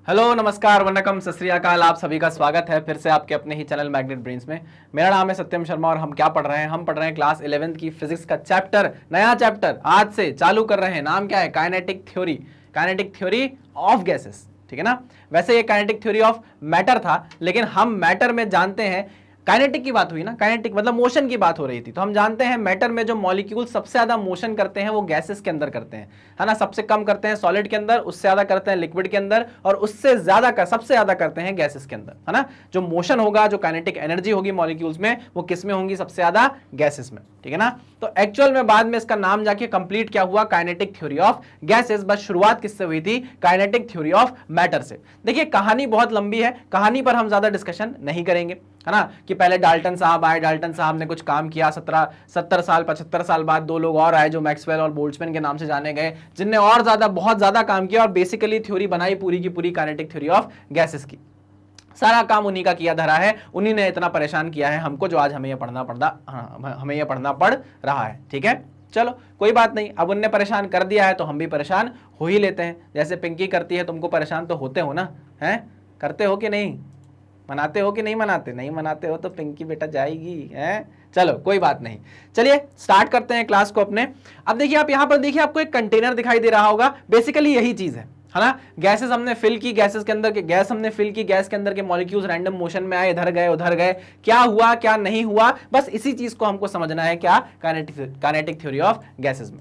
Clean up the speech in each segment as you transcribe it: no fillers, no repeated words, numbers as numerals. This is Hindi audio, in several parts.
हेलो, नमस्कार, वंदकम, सत श्री अकाल। आप सभी का स्वागत है फिर से आपके अपने ही चैनल मैग्नेट ब्रेन्स में। मेरा नाम है सत्यम शर्मा और हम क्या पढ़ रहे हैं? हम पढ़ रहे हैं क्लास 11th की फिजिक्स का चैप्टर, नया चैप्टर आज से चालू कर रहे हैं। नाम क्या है? Kinetic theory, kinetic theory of gases. ठीक है ना? वैसे ये काइनेटिक थ्योरी ऑफ मैटर था, लेकिन हम मैटर में जानते हैं, काइनेटिक की बात हुई ना, काइनेटिक मतलब मोशन की बात हो रही थी, तो हम जानते हैं मैटर में जो मॉलिक्यूल सबसे ज्यादा मोशन करते हैं वो गैसेस के अंदर करते हैं, है ना। सबसे कम करते हैं सॉलिड के अंदर, उससे ज्यादा करते हैं लिक्विड के अंदर, और उससे ज्यादा का सबसे ज्यादा करते हैं गैसेस के अंदर, है ना। जो मोशन होगा, जो काइनेटिक एनर्जी होगी मॉलिक्यूल्स में, वो किस में होंगी? सबसे ज्यादा गैसेस में। ठीक है ना। तो एक्चुअल में बाद में इसका नाम जाके कंप्लीट क्या हुआ? Kinetic theory of gases. बस शुरुआत किससे हुई थी? काइनेटिक थ्योरी ऑफ मैटर से। देखिए कहानी बहुत लंबी है, कहानी पर हम ज्यादा डिस्कशन नहीं करेंगे, है ना। कि पहले डाल्टन साहब आए, डाल्टन साहब ने कुछ काम किया, 70 साल 75 साल बाद दो लोग और आए जो मैक्सवेल और बोल्ट्जमैन के नाम से जाने गए, जिनने और ज्यादा बहुत ज्यादा काम किया और बेसिकली थ्योरी बनाई पूरी की पूरी काइनेटिक थ्योरी ऑफ गैसेस की। सारा काम उन्हीं का किया धरा है, उन्हीं ने इतना परेशान किया है हमको, जो आज हमें ये पढ़ना पड़ रहा है। ठीक है, चलो कोई बात नहीं। अब उनने परेशान कर दिया है तो हम भी परेशान हो ही लेते हैं। जैसे पिंकी करती है, तुमको परेशान तो होते हो ना, हैं? करते हो कि नहीं? मनाते हो कि नहीं मनाते? नहीं मनाते हो तो पिंकी बेटा जाएगी, हैं? चलो कोई बात नहीं, चलिए स्टार्ट करते हैं क्लास को अपने। अब देखिए, आप यहां पर देखिए, आपको एक कंटेनर दिखाई दे रहा होगा, बेसिकली यही चीज है ना। गैसेस हमने फिल की, गैसेस के अंदर के गैस हमने फिल की, गैस के अंदर के मॉलिक्यूल्स रैंडम मोशन में आए, इधर गए उधर गए, क्या हुआ क्या नहीं हुआ, बस इसी चीज को हमको समझना है। क्या? काइनेटिक थ्योरी ऑफ गैसेस में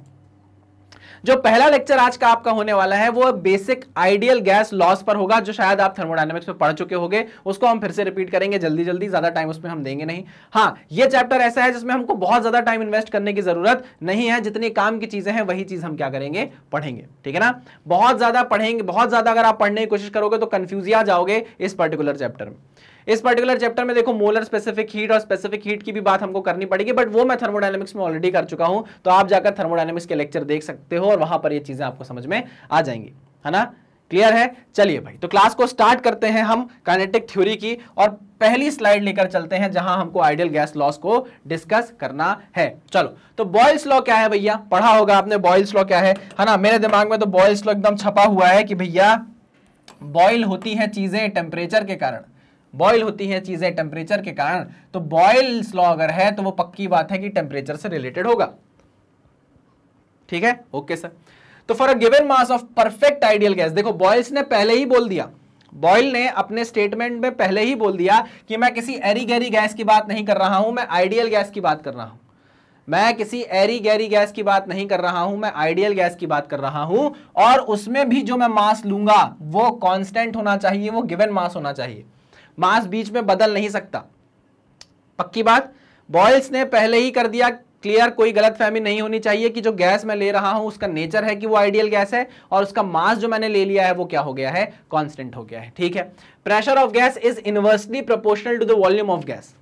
जो पहला लेक्चर आज का आपका होने वाला है वो बेसिक आइडियल गैस लॉस पर होगा, जो शायद आप थर्मोडायनेमिक्स में पढ़ चुके होंगे। उसको हम फिर से रिपीट करेंगे जल्दी जल्दी, ज्यादा टाइम उसमें हम देंगे नहीं। हाँ, ये चैप्टर ऐसा है जिसमें हमको बहुत ज्यादा टाइम इन्वेस्ट करने की जरूरत नहीं है। जितनी काम की चीजें हैं वही चीज हम क्या करेंगे? पढ़ेंगे। ठीक है ना। बहुत ज्यादा पढ़ेंगे, बहुत ज्यादा अगर आप पढ़ने की कोशिश करोगे तो कंफ्यूज आ जाओगे इस पर्टिकुलर चैप्टर में। इस पर्टिकुलर चैप्टर में देखो, मोलर स्पेसिफिक हीट और स्पेसिफिक हीट की भी बात हमको करनी पड़ेगी, बट वो मैं थर्मोडायनेमिक्स में ऑलरेडी कर चुका हूं, तो आप जाकर थर्मोडायनेमिक्स के लेक्चर देख सकते हो और वहां पर ये चीजें आपको समझ में आ जाएंगी, है ना। क्लियर है? चलिए भाई, तो क्लास को स्टार्ट करते हैं हम काइनेटिक थ्योरी की, और पहली स्लाइड लेकर चलते हैं जहां हमको आइडियल गैस लॉस को डिस्कस करना है। चलो, तो बॉयल्स लॉ क्या है भैया? पढ़ा होगा आपने बॉयल्स लॉ क्या है ना। मेरे दिमाग में तो बॉयल्स लॉ एकदम छपा हुआ है कि भैया बॉयल होती हैं चीजें टेम्परेचर के कारण, बॉयल होती हैं चीजें टेम्परेचर के कारण। तो बॉयल्स लॉ अगर है तो वो पक्की बात है कि टेम्परेचर से रिलेटेड होगा। ठीक है, ओके सर। तो for a given mass of perfect ideal gas, देखो बॉयल्स ने पहले ही बोल दिया, बॉयल ने अपने स्टेटमेंट में पहले ही बोल दिया कि मैं किसी एरी गैरी गैस की बात नहीं कर रहा हूं, मैं आइडियल गैस की बात कर रहा हूं। मैं किसी एरी गैरी गैस की बात नहीं कर रहा हूं, मैं आइडियल गैस की बात कर रहा हूं, और उसमें भी जो मैं मास लूंगा वो कांस्टेंट होना चाहिए, वो गिवन मास होना चाहिए, मास बीच में बदल नहीं सकता। पक्की बात। बॉयल्स ने पहले ही कर दिया क्लियर, कोई गलतफहमी नहीं होनी चाहिए कि जो गैस मैं ले रहा हूं उसका नेचर है कि वो आइडियल गैस है, और उसका मास जो मैंने ले लिया है वो क्या हो गया है? कांस्टेंट हो गया है। ठीक है। Pressure of gas is inversely proportional to the volume of gas.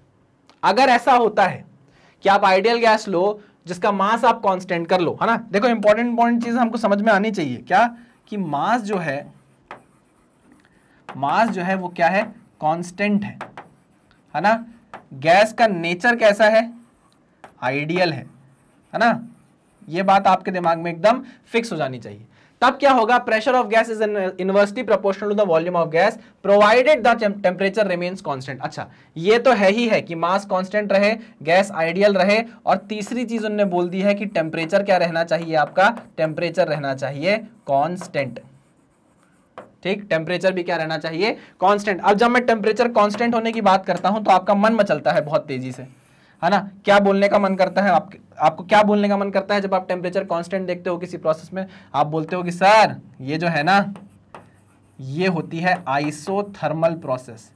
अगर ऐसा होता है कि आप आइडियल गैस लो जिसका मास आप कांस्टेंट कर लो, है ना। देखो इंपॉर्टेंट चीज हमको समझ में आनी चाहिए, क्या? कि मास जो है वो क्या है? कांस्टेंट है ना। गैस का नेचर कैसा है? आइडियल है ना। ये बात आपके दिमाग में एकदम फिक्स हो जानी चाहिए। तब क्या होगा? Pressure of gas is inversely proportional to the volume of gas provided the temperature remains constant. अच्छा, ये तो है ही है कि मास कांस्टेंट रहे, गैस आइडियल रहे, और तीसरी चीज उन्होंने बोल दी है कि टेम्परेचर क्या रहना चाहिए? आपका टेम्परेचर रहना चाहिए कांस्टेंट। ठीक, टेम्परेचर भी क्या रहना चाहिए? कांस्टेंट। अब जब मैं टेम्परेचर कांस्टेंट होने की बात करता हूं तो आपका मन मचलता है बहुत तेजी से, है ना। क्या बोलने का मन करता है? आपको क्या बोलने का मन करता है जब आप टेम्परेचर कांस्टेंट देखते हो किसी प्रोसेस में? आप बोलते हो कि सर ये जो है ना, ये होती है आइसोथर्मल प्रोसेस।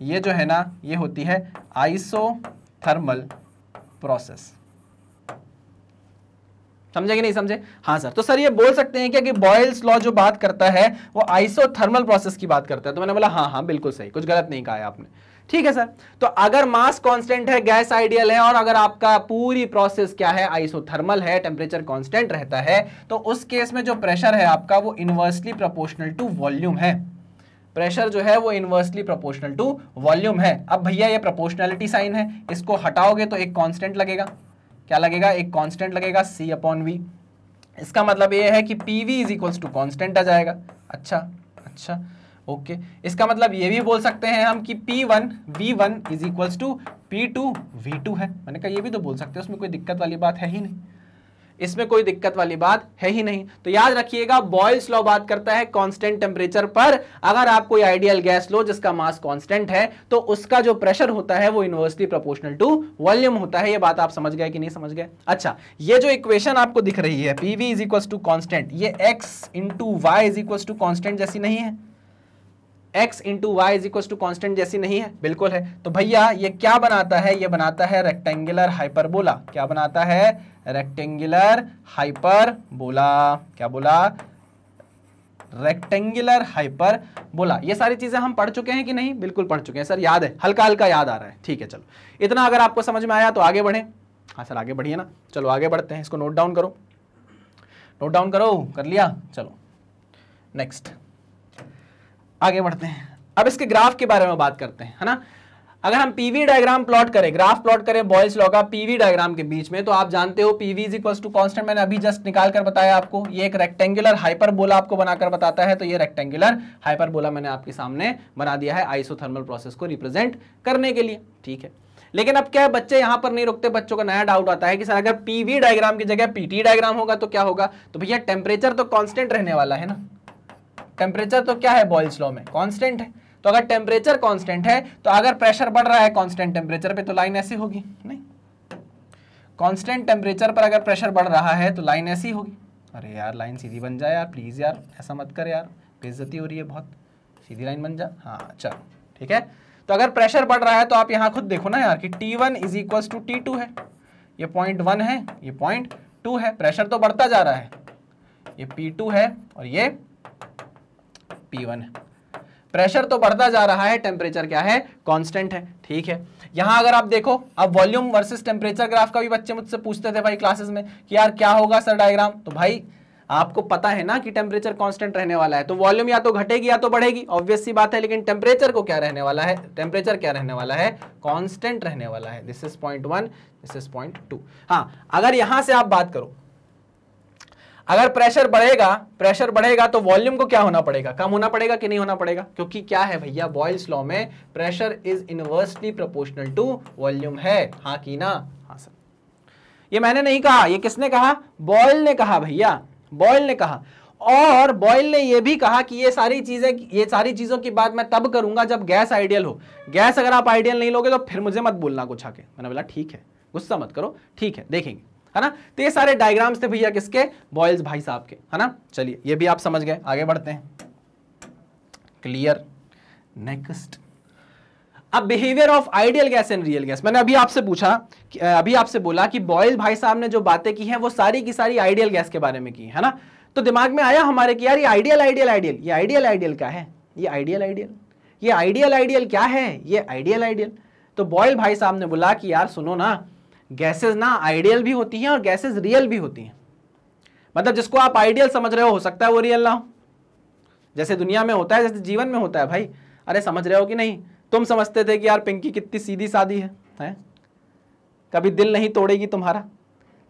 ये जो है ना, ये होती है आइसोथर्मल प्रोसेस। समझे कि नहीं समझे? हाँ सर। तो सर ये बोल सकते हैं क्या कि बॉयल्स लॉ जो बात करता है वो आइसोथर्मल प्रोसेस की बात करता है? तो मैंने बोला हाँ बिल्कुल सही, कुछ गलत नहीं कहा है आपने। ठीक है सर। तो अगर मास कांस्टेंट है, गैस आइडियल है, और अगर आपका पूरी प्रोसेस क्या है? आइसोथर्मल है, टेम्परेचर कांस्टेंट रहता है, तो उस केस में जो प्रेशर है आपका वो इनवर्सली प्रोपोर्शनल टू वॉल्यूम है। प्रेशर जो है वो इनवर्सली प्रोपोर्शनल टू वॉल्यूम है। अब भैया ये प्रोपोर्शनैलिटी साइन है, इसको हटाओगे तो एक कांस्टेंट लगेगा। क्या लगेगा? एक कांस्टेंट लगेगा, C/V। इसका मतलब ये है कि PV is equals to constant आ जाएगा। अच्छा, ओके इसका मतलब ये भी बोल सकते हैं हम कि P1 V1 is equals to P2 V2 है। मैंने कहा ये भी तो बोल सकते हैं, उसमें कोई दिक्कत वाली बात है ही नहीं, इसमें कोई दिक्कत वाली बात है ही नहीं। तो याद रखिएगा बॉयल्स लॉ बात करता है कांस्टेंट टेम्परेचर पर अगर आप कोई आइडियल गैस लो जिसका मास कांस्टेंट है तो उसका जो प्रेशर होता है वो इनवर्सली प्रोपोर्शनल टू वॉल्यूम होता है। ये बात आप समझ गए कि नहीं समझ गए? अच्छा, ये जो इक्वेशन आपको दिख रही है PV is equal to constant, ये x into y is equal to constant जैसी नहीं है? x into y is equal to constant जैसी नहीं है? बिल्कुल है। तो भैया ये क्या बनाता है? ये बनाता है रेक्टेंगुलर हाइपरबोला। क्या बनाता है? Rectangular hyperbola. क्या बोला? Rectangular hyperbola. ये सारी चीजें हम पढ़ चुके हैं कि नहीं? बिल्कुल पढ़ चुके हैं सर, याद है, हल्का हल्का याद आ रहा है। ठीक है, चलो इतना अगर आपको समझ में आया तो आगे बढ़े। हाँ सर आगे बढ़िए ना, चलो आगे बढ़ते हैं। इसको नोट डाउन करो, नोट डाउन करो, कर लिया? चलो नेक्स्ट आगे बढ़ते हैं। अब इसके ग्राफ के बारे में बात करते हैं, है ना। अगर हम पीवी डायग्राम प्लॉट करें, ग्राफ प्लॉट करें बॉयल्स लॉ का पीवी डायग्राम के बीच में, तो आप जानते हो PV is equal to constant, मैंने अभी जस्ट निकाल कर बताया आपको। ये एक रेक्टेंगुलर हाइपरबोला आपको बनाकर बताता है, तो ये रेक्टेंगुलर हाइपरबोला मैंने आपके सामने बना दिया है आइसोथर्मल प्रोसेस को रिप्रेजेंट करने के लिए। ठीक है, लेकिन अब क्या है, बच्चे यहां पर नहीं रुकते, बच्चों का नया डाउट आता है कि सर अगर पीवी डायग्राम की जगह पीटी डायग्राम होगा तो क्या होगा? तो भैया टेम्परेचर तो कांस्टेंट रहने वाला है ना। टेम्परेचर तो क्या है बॉयल्स लॉ में? कांस्टेंट है। तो अगर टेम्परेचर कांस्टेंट है तो अगर प्रेशर बढ़ रहा है कांस्टेंट टेम्परेचर पे तो लाइन ऐसी होगी? नहीं, कांस्टेंट टेम्परेचर पर अगर प्रेशर बढ़ रहा है तो लाइन ऐसी होगी। अरे यार लाइन सीधी बन जाए यार, प्लीज यार ऐसा मत कर यार, बेइज्जती हो रही है बहुत, सीधी लाइन बन जा। हाँ चलो ठीक है। तो अगर प्रेशर बढ़ रहा है तो आप यहाँ खुद देखो ना यार कि T1 is equal to T2 है, ये 0.1 है, ये 0.2 है, प्रेशर तो बढ़ता जा रहा है। ये P2 है और ये P1 है, प्रेशर तो बढ़ता जा रहा है, टेम्परेचर क्या है? कांस्टेंट है। ठीक है, यहां अगर आप देखो, अब वॉल्यूम वर्सेस टेम्परेचर ग्राफ का भी बच्चे मुझसे पूछते थे भाई क्लासेस में कि यार क्या होगा सर डायग्राम। तो भाई आपको पता है ना कि टेम्परेचर कांस्टेंट रहने वाला है, तो वॉल्यूम या तो घटेगी या तो बढ़ेगी, ऑब्वियस सी बात है। लेकिन टेम्परेचर को क्या रहने वाला है? टेम्परेचर क्या रहने वाला है? कांस्टेंट रहने वाला है। This is 0.1, this is 0.2। हाँ, अगर यहां से आप बात करो, अगर प्रेशर बढ़ेगा तो वॉल्यूम को क्या होना पड़ेगा? कम होना पड़ेगा कि नहीं होना पड़ेगा? क्योंकि क्या है भैया बॉयल्स लॉ में pressure is inversely proportional to volume है। हाँ की ना? हाँ सर। ये मैंने नहीं कहा, ये किसने कहा? बॉयल ने कहा भैया, बॉयल ने कहा। और बॉयल ने ये भी कहा कि ये सारी चीजों की बात मैं तब करूंगा जब गैस आइडियल हो। गैस अगर आप आइडियल नहीं लोगे तो फिर मुझे मत बोलना कुछ आके। मैंने बोला ठीक है, गुस्सा मत करो, ठीक है देखेंगे, है ना। तो ये सारे डायग्राम्स थे भैया किसके? बॉयल्स भाई साहब के, है ना। चलिए ये भी आप समझ गए, आगे बढ़ते हैं। क्लियर? नेक्स्ट, अब behaviour of ideal gas and real gas. मैंने अभी आपसे पूछा, अभी आपसे बोला कि बॉयल भाई साहब ने जो बातें की हैं वो सारी की सारी आइडियल गैस के बारे में की है ना। तो दिमाग में आया हमारे कि यार ये आइडियल ये आइडियल क्या है? ये आइडियल क्या है? ये आइडियल। तो बॉयल भाई साहब ने बोला कि यार सुनो ना, गैसेस ना आइडियल भी होती हैं और गैसेस रियल भी होती हैं। मतलब जिसको आप आइडियल समझ रहे हो सकता है वो रियल ना हो, जैसे दुनिया में होता है, जैसे जीवन में होता है भाई। अरे समझ रहे हो कि नहीं? तुम समझते थे कि यार पिंकी कितनी सीधी सादी है? कभी दिल नहीं तोड़ेगी तुम्हारा,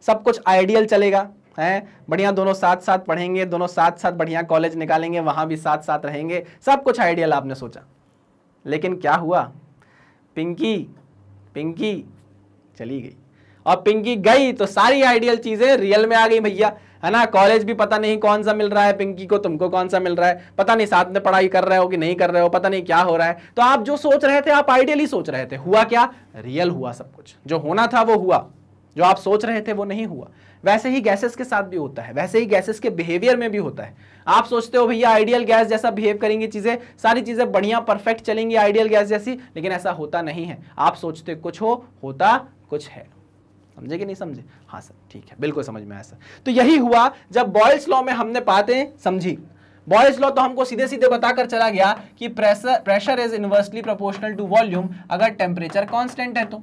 सब कुछ आइडियल चलेगा, है बढ़िया, दोनों साथ साथ पढ़ेंगे, दोनों साथ साथ बढ़िया कॉलेज निकालेंगे, वहां भी साथ साथ रहेंगे, सब कुछ आइडियल आपने सोचा। लेकिन क्या हुआ? पिंकी चली गई, और पिंकी गई तो सारी आइडियल चीजें रियल में आ गई भैया, है ना। कॉलेज भी पता नहीं कौन सा मिल रहा है पिंकी को, तुमको कौन सा मिल रहा है, पता नहीं साथ में पढ़ाई कर रहे हो कि नहीं कर रहे हो, पता नहीं क्या हो रहा है। तो आप जो सोच रहे थे आप आइडियली सोच रहे थे, हुआ क्या? रियल हुआ सब कुछ, जो होना था वो हुआ, जो आप सोच रहे थे वो नहीं हुआ। वैसे ही गैसेस के साथ भी होता है, वैसे ही गैसेस के बिहेवियर में भी होता है। आप सोचते हो भैया आइडियल गैस जैसा बिहेव करेंगी चीजें, सारी चीजें बढ़िया परफेक्ट चलेंगी आइडियल गैस जैसी, लेकिन ऐसा होता नहीं है। आप सोचते कुछ हो, होता कुछ है। समझे कि नहीं समझे? हाँ सर ठीक है, बिल्कुल समझ में आया सर। तो यही हुआ जब बॉयल्स लॉ में हमने बातें समझी। बॉयल्स लॉ तो हमको सीधे सीधे बताकर चला गया कि pressure is inversely proportional to volume अगर टेम्परेचर कांस्टेंट है। तो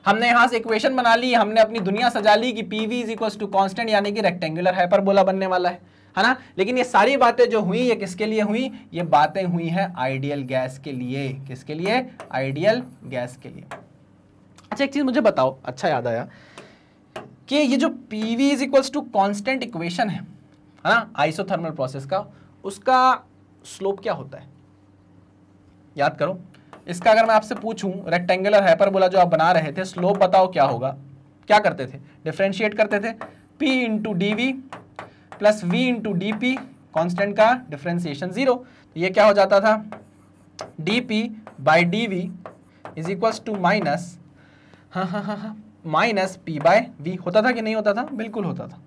हमने यहां से इक्वेशन बना ली, हमने अपनी दुनिया सजा ली कि PV is equal to constant, यानी कि रेक्टेंगुलर हाइपरबोला बनने वाला है ना। लेकिन ये सारी बातें जो हुई ये किसके लिए हुई? ये बातें हुई हैं आइडियल गैस के लिए। किसके लिए? आइडियल गैस के लिए। अच्छा एक चीज मुझे बताओ, अच्छा याद आया कि ये जो PV is equal to constant equation है ना आइसोथर्मल प्रोसेस का, उसका स्लोप क्या होता है? याद करो, इसका अगर मैं आपसे पूछूं रेक्टेंगुलर हाइपरबोला जो आप बना रहे थे, स्लोप बताओ क्या होगा? क्या करते थे? डिफरेंशिएट करते थे, p into d v plus v into d p, constant का डिफरेंशिएशन 0, तो ये क्या हो जाता था? dp by d v is equals to minus minus p by v. होता था कि नहीं होता था? बिल्कुल होता था।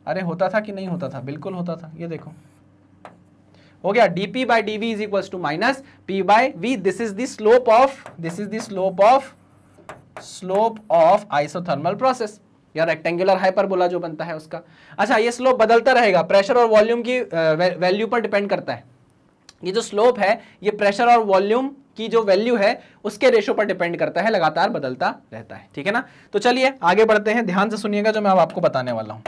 अरे होता था कि नहीं होता था? बिल्कुल होता था। ये देखो हो गया, dp by d v is equals to minus p by v. This is the slope of isothermal process या रेक्टेंगुलर हाइपरबोला जो बनता है उसका। अच्छा, ये स्लोप बदलता रहेगा, प्रेशर और वॉल्यूम की वैल्यू पर डिपेंड करता है। ये जो स्लोप है ये प्रेशर और वॉल्यूम की जो वैल्यू है उसके रेशो पर डिपेंड करता है, लगातार बदलता रहता है। ठीक है ना? तो चलिए आगे बढ़ते हैं, ध्यान से सुनिएगा जो मैं अब आपको बताने वाला हूं।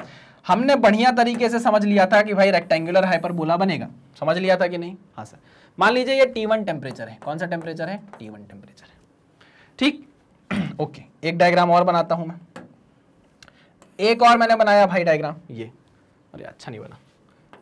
हमने बढ़िया तरीके से समझ लिया था कि भाई रेक्टेंगुलर हाइपरबोला बनेगा, समझ लिया था कि नहीं? हाँ सर। मान लीजिए ये T1 टेम्परेचर है। कौन सा टेम्परेचर है? T1 टेम्परेचर है। ठीक ओके, एक डायग्राम और बनाता हूं मैं। एक और मैंने बनाया भाई डायग्राम, ये अरे अच्छा नहीं बना।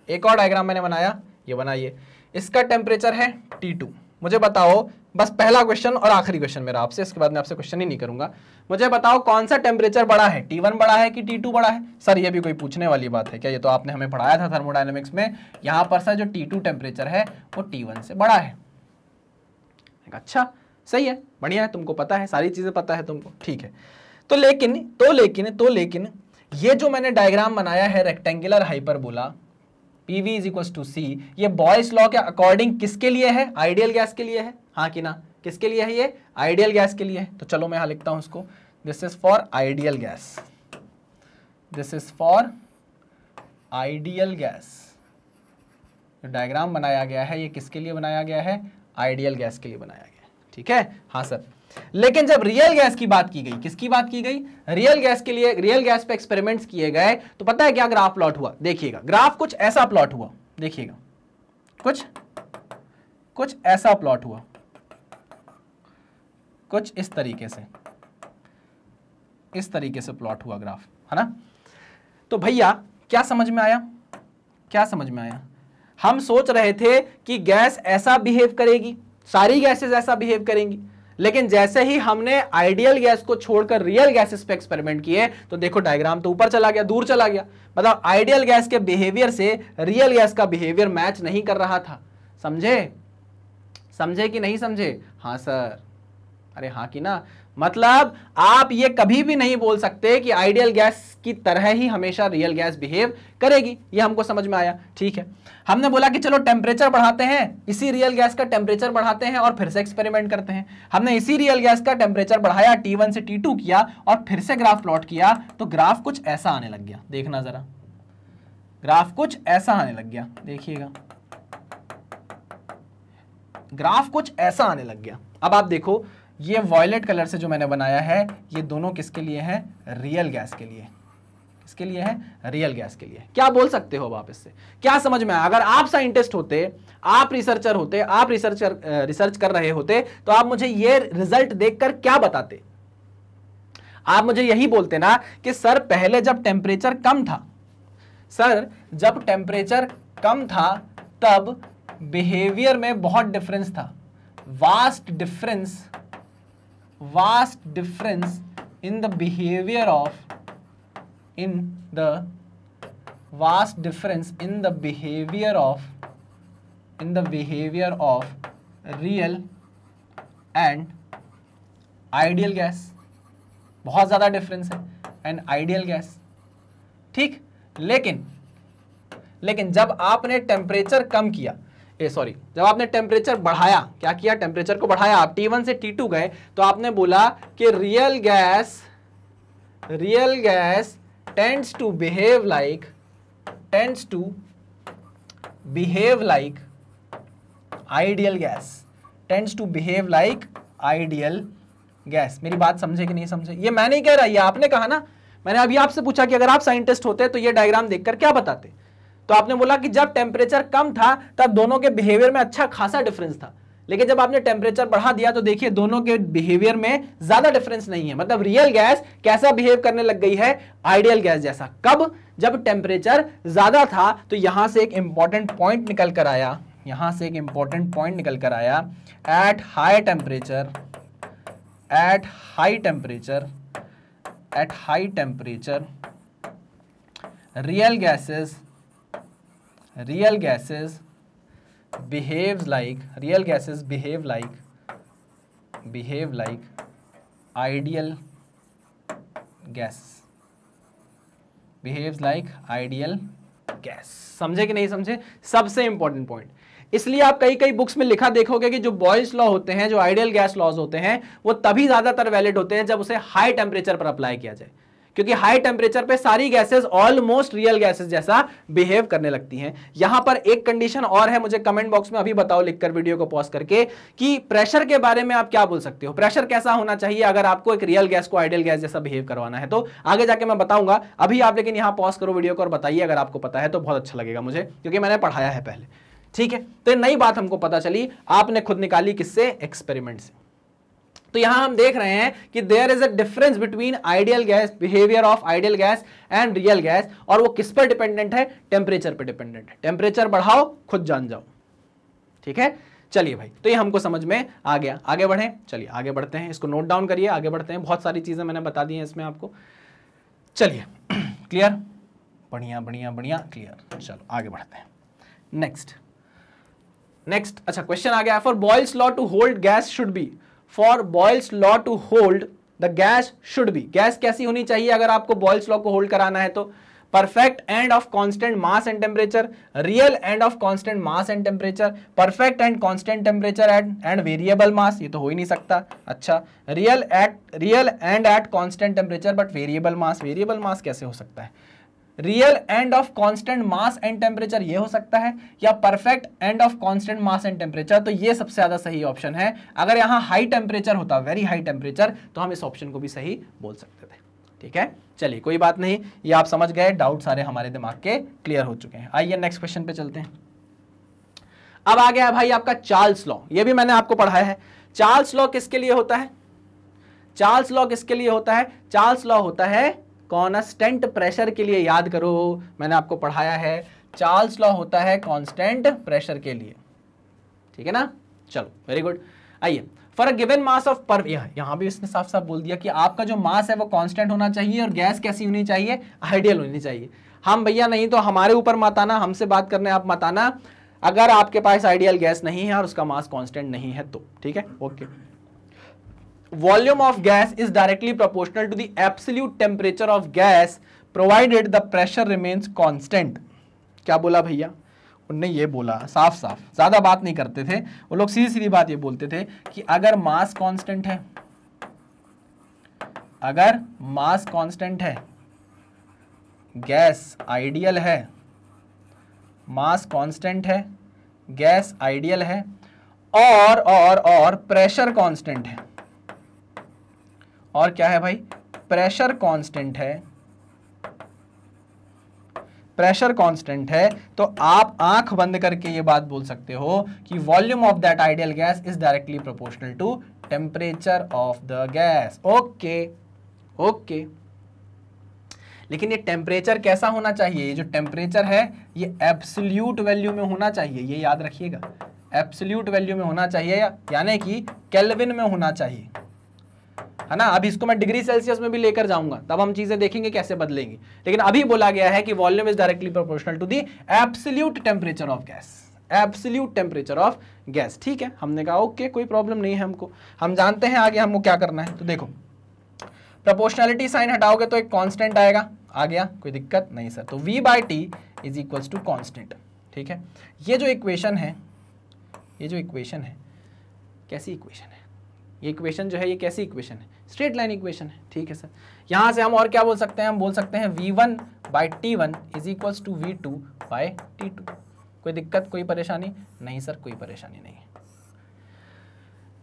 एक और डायग्राम मैंने बनाया, ये बनाइए। इसका टेम्परेचर है T2। मुझे बताओ, बस पहला क्वेश्चन और आखिरी क्वेश्चन मेरा आपसे, इसके बाद मैं आपसे क्वेश्चन ही नहीं करूंगा। मुझे बताओ कौन सा टेम्परेचर बड़ा है, T1 बड़ा है कि T2 बड़ा है? सर ये भी कोई पूछने वाली बात है क्या? ये तो आपने हमें पढ़ाया था थर्मोडायनेमिक्स में। यहां पर सर जो T2 टेम्परेचर है वो T1 से बड़ा है। अच्छा सही है, बढ़िया है, तुमको पता है, सारी चीजें पता है तुमको, ठीक है। तो लेकिन ये जो मैंने डायग्राम बनाया है rectangular hyperbola PV is equals to C, ये बॉयस लॉ के अकॉर्डिंग किसके लिए है? आइडियल गैस के लिए है, हाँ कि ना? किसके लिए है ये? आइडियल गैस के लिए है। तो चलो मैं यहां लिखता हूं इसको, this is for ideal gas, this is for ideal gas. जो डायग्राम बनाया गया है ये किसके लिए बनाया गया है? आइडियल गैस के लिए बनाया गया है। ठीक है, हाँ सर। लेकिन जब रियल गैस की बात की गई, किसकी बात की गई? रियल गैस के लिए, रियल गैस पे एक्सपेरिमेंट्स किए गए, तो पता है क्या ग्राफ प्लॉट हुआ? देखिएगा, ग्राफ कुछ ऐसा प्लॉट हुआ, देखिएगा, कुछ ऐसा प्लॉट हुआ, कुछ इस तरीके से प्लॉट हुआ ग्राफ, है ना? तो भैया क्या समझ में आया? क्या समझ में आया? हम सोच रहे थे कि गैस ऐसा बिहेव करेगी, सारी गैसेस ऐसा बिहेव करेंगी, लेकिन जैसे ही हमने आइडियल गैस को छोड़कर रियल गैसेस पे एक्सपेरिमेंट किए तो देखो डायग्राम तो ऊपर चला गया, दूर चला गया। मतलब आइडियल गैस के बिहेवियर से रियल गैस का बिहेवियर मैच नहीं कर रहा था। समझे? समझे कि नहीं समझे? हाँ सर। अरे हाँ कि ना? मतलब आप ये कभी भी नहीं बोल सकते कि आइडियल गैस की तरह ही हमेशा रियल गैस बिहेव करेगी। ये हमको समझ में आया, ठीक है। हमने बोला कि चलो टेम्परेचर बढ़ाते हैं, इसी रियल गैस का टेम्परेचर बढ़ाते हैं और फिर से एक्सपेरिमेंट करते हैं। हमने इसी रियल गैस का टेम्परेचर बढ़ाया, T1 से T2 किया और फिर से ग्राफ प्लॉट किया, तो ग्राफ कुछ ऐसा आने लग गया। देखना जरा, ग्राफ कुछ ऐसा आने लग गया, देखिएगा, ग्राफ कुछ ऐसा आने लग गया। अब आप देखो, ये वॉयलेट कलर से जो मैंने बनाया है, ये दोनों किसके लिए है? रियल गैस के लिए। किसके लिए है? रियल गैस के लिए। क्या बोल सकते हो आप इससे? क्या समझ में आया? अगर आप साइंटिस्ट होते, आप रिसर्चर होते, आप रिसर्च कर रहे होते, तो आप मुझे ये रिजल्ट देखकर क्या बताते? आप मुझे यही बोलते ना कि सर पहले जब टेम्परेचर कम था, सर जब टेम्परेचर कम था तब बिहेवियर में बहुत डिफरेंस था, vast difference in the behavior of real and ideal gas। बहुत ज्यादा डिफरेंस है एंड आइडियल गैस, ठीक। लेकिन जब आपने टेम्परेचर कम किया, जब आपने टेम्परेचर बढ़ाया, क्या किया? टेम्परेचर को बढ़ाया, आप T1 से T2 गए, तो आपने बोला कि real gas tends to behave like ideal gas. मेरी बात समझे कि नहीं समझे? ये मैं नहीं कह रहा, ये आपने कहा ना। मैंने अभी आपसे पूछा कि अगर आप साइंटिस्ट होते तो ये डायग्राम देखकर क्या बताते? तो आपने बोला कि जब टेम्परेचर कम था तब दोनों के बिहेवियर में अच्छा खासा डिफरेंस था, लेकिन जब आपने टेम्परेचर बढ़ा दिया तो देखिए दोनों के बिहेवियर में ज्यादा डिफरेंस नहीं है। मतलब रियल गैस कैसा बिहेव करने लग गई है? आइडियल गैस जैसा। कब? जब टेम्परेचर ज्यादा था। तो यहां से एक इंपॉर्टेंट पॉइंट निकल कर आया, यहां से एक इंपॉर्टेंट पॉइंट निकल कर आया, at high temperature real gases behave like ideal gas। समझे कि नहीं समझे? सबसे इंपॉर्टेंट पॉइंट। इसलिए आप कई बुक्स में लिखा देखोगे कि जो बॉयल्स लॉ होते हैं, जो आइडियल गैस लॉज होते हैं, वो तभी ज्यादातर वैलिड होते हैं जब उसे हाई टेम्परेचर पर अप्लाई किया जाए, क्योंकि हाई टेम्परेचर पे सारी गैसेस ऑलमोस्ट रियल गैसेस जैसा बिहेव करने लगती हैं। यहां पर एक कंडीशन और है, मुझे कमेंट बॉक्स में अभी बताओ लिखकर वीडियो को पॉज करके, कि प्रेशर के बारे में आप क्या बोल सकते हो, प्रेशर कैसा होना चाहिए अगर आपको एक रियल गैस को आइडियल गैस जैसा बिहेव करवाना है। तो आगे जाके मैं बताऊंगा, अभी आप लेकिन यहां पॉज करो वीडियो को और बताइए अगर आपको पता है तो बहुत अच्छा लगेगा मुझे, क्योंकि मैंने पढ़ाया है पहले। ठीक है, तो नई बात हमको पता चली, आपने खुद निकाली किससे? एक्सपेरिमेंट से। तो यहां हम देख रहे हैं कि there is a difference between ideal gas, behaviour of ideal gas and real gas, और वो किस पर डिपेंडेंट है? टेम्परेचर पर डिपेंडेंट है। टेम्परेचर बढ़ाओ, खुद जान जाओ। ठीक है, चलिए भाई, तो ये हमको समझ में आ गया। आगे बढ़े, चलिए आगे बढ़ते हैं, इसको नोट डाउन करिए, आगे बढ़ते हैं। बहुत सारी चीजें मैंने बता दी हैं इसमें आपको। चलिए क्लियर, बढ़िया बढ़िया बढ़िया, क्लियर। चलो आगे बढ़ते हैं। नेक्स्ट, अच्छा क्वेश्चन आ गया, for Boyle's law to hold gas should be, for Boyle's law to hold the gas should be, gas कैसी होनी चाहिए अगर आपको बॉयल्स लॉ को होल्ड कराना है? तो perfect and of constant mass and temperature, real and of constant mass and temperature, perfect and constant temperature and variable mass, ये तो हो ही नहीं सकता। अच्छा, real and at constant temperature but variable mass, variable mass कैसे हो सकता है? Real and of constant mass and temperature ये हो सकता है, या perfect and of constant mass and temperature? तो ये सबसे ज्यादा सही ऑप्शन है। अगर यहां हाई टेम्परेचर होता, वेरी हाई टेम्परेचर, तो हम इस ऑप्शन को भी सही बोल सकते थे। ठीक है, चलिए कोई बात नहीं, ये आप समझ गए, डाउट सारे हमारे दिमाग के क्लियर हो चुके हैं। आइए नेक्स्ट क्वेश्चन पे चलते हैं। अब आ गया भाई आपका चार्ल्स लॉ, ये भी मैंने आपको पढ़ाया है। चार्ल्स लॉ किसके लिए होता है? चार्ल्स लॉ किसके लिए होता है? चार्ल्स लॉ होता है कांस्टेंट प्रेशर के लिए। याद करो, मैंने आपको पढ़ाया है, चार्ल्स लॉ होता है कांस्टेंट प्रेशर के लिए। ठीक है ना, चलो वेरी गुड। आइए, for a given mass of पर, यहां भी इसने साफ साफ बोल दिया कि आपका जो मास है वो कांस्टेंट होना चाहिए, और गैस कैसी होनी चाहिए? आइडियल होनी चाहिए। हम भैया नहीं तो हमारे ऊपर मत आना, हमसे बात करने आप मत आना अगर आपके पास आइडियल गैस नहीं है और उसका मास कांस्टेंट नहीं है तो। ठीक है, okay. Volume of gas is directly proportional to the absolute temperature of gas provided the pressure remains constant। क्या बोला भैया? उनने ये बोला साफ साफ, ज्यादा बात नहीं करते थे वो लोग, सीधी सीधी बात ये बोलते थे कि अगर मास कांस्टेंट है, अगर मास कांस्टेंट है, गैस आइडियल है, मास कांस्टेंट है, गैस आइडियल है, और प्रेशर कांस्टेंट है, और क्या है भाई? प्रेशर कांस्टेंट है, प्रेशर कांस्टेंट है, तो आप आंख बंद करके ये बात बोल सकते हो कि volume of that ideal gas is directly proportional to temperature of the gas. Okay okay, लेकिन ये टेम्परेचर कैसा होना चाहिए? ये जो टेम्परेचर है ये एब्सोल्यूट वैल्यू में होना चाहिए, ये याद रखिएगा, एब्सोल्यूट वैल्यू में होना चाहिए, यानी कि केल्विन में होना चाहिए, है ना। अब इसको मैं डिग्री सेल्सियस में भी लेकर जाऊंगा, तब हम चीजें देखेंगे कैसे बदलेंगे, लेकिन अभी बोला गया है कि volume is directly proportional to the absolute temperature of gas, absolute temperature of gas. ठीक है, हमने कहा ओके, कोई प्रॉब्लम नहीं है हमको, हम जानते हैं आगे हमको क्या करना है। तो देखो, प्रोपोर्शनैलिटी साइन हटाओगे तो एक कांस्टेंट आएगा, आ गया, कोई दिक्कत नहीं सर। तो V/T is equals to constant. ठीक है, ये जो इक्वेशन है, ये जो इक्वेशन है, कैसी इक्वेशन है? ये इक्वेशन जो है ये कैसी इक्वेशन है? स्ट्रेट लाइन इक्वेशन है। ठीक है सर, यहां से हम और क्या बोल सकते हैं? हम बोल सकते हैं V1/T1 is equals to V2/T2। कोई दिक्कत, कोई परेशानी नहीं सर? कोई परेशानी नहीं है।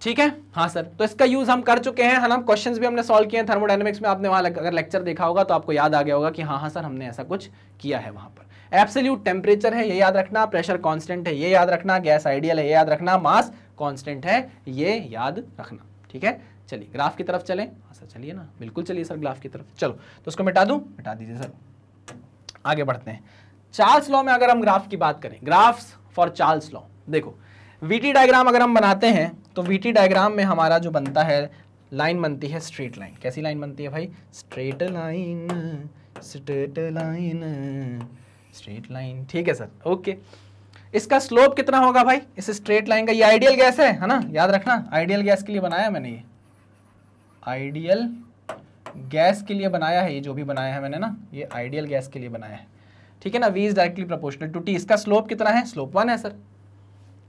ठीक है, हाँ सर, तो इसका यूज हम कर चुके हैं, है ना। क्वेश्चंस भी हमने सॉल्व किए हैं थर्मोडायनेमिक्स में, आपने वहां अगर लेक्चर देखा होगा तो आपको याद आ गया होगा कि हाँ सर हमने ऐसा कुछ किया है वहां पर। एब्सोल्यूट टेम्परेचर है, ये याद रखना, प्रेशर कांस्टेंट है, ये याद रखना, गैस आइडियल है, ये याद रखना, मास कांस्टेंट है, ये याद रखना। ठीक है, चलिए ग्राफ की तरफ चलें। हाँ सर चलिए ना, बिल्कुल चलिए सर ग्राफ की तरफ। चलो तो उसको मिटा दूं? मिटा दीजिए सर। आगे बढ़ते हैं। चार्ल्स लॉ में अगर हम ग्राफ की बात करें, ग्राफ्स फॉर चार्ल्स लॉ, देखो वीटी डायग्राम अगर हम बनाते हैं तो वीटी डायग्राम में हमारा जो बनता है लाइन बनती है स्ट्रेट लाइन। कैसी लाइन बनती है भाई? Straight line, straight line, straight line. ठीक है सर, ओके। इसका स्लोप कितना होगा भाई इस स्ट्रेट लाइन का? ये आइडियल गैस है ना, याद रखना, आइडियल गैस के लिए बनाया मैंने, ये आइडियल गैस के लिए बनाया है, ये जो भी बनाया है मैंने ना, ये आइडियल गैस के लिए बनाया है। ठीक है ना, v is directly proportional to t। इसका स्लोप कितना है? स्लोप 1 है सर,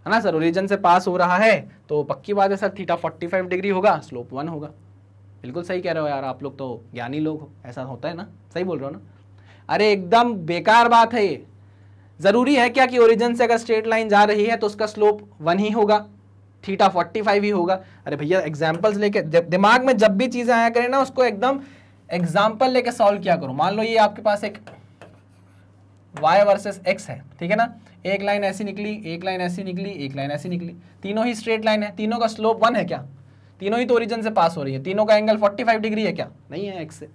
है ना सर। ओरिजिन से पास हो रहा है तो पक्की बात है सर थीटा 45 डिग्री होगा, स्लोप 1 होगा। बिल्कुल सही कह रहे हो यार, आप लोग तो ज्ञानी लोग हो, ऐसा होता है ना, सही बोल रहे हो ना? अरे एकदम बेकार बात है ये। जरूरी है क्या कि ओरिजिन से अगर स्ट्रेट लाइन जा रही है तो उसका स्लोप 1 ही होगा, थीटा 45 ही होगा? अरे भैया एग्जाम्पल्स लेके दिमाग में जब भी चीजें आया करें ना, उसको एकदम एग्जाम्पल लेके सॉल्व किया करो। मान लो ये आपके पास एक y वर्सेस x है, ठीक है ना, एक लाइन ऐसी निकली, एक लाइन ऐसी निकली, एक लाइन ऐसी निकली, तीनों ही स्ट्रेट लाइन है, तीनों का स्लोप 1 है क्या? तीनों ही तो ओरिजिन से पास हो रही है, तीनों का एंगल 45 डिग्री है क्या? नहीं है x से।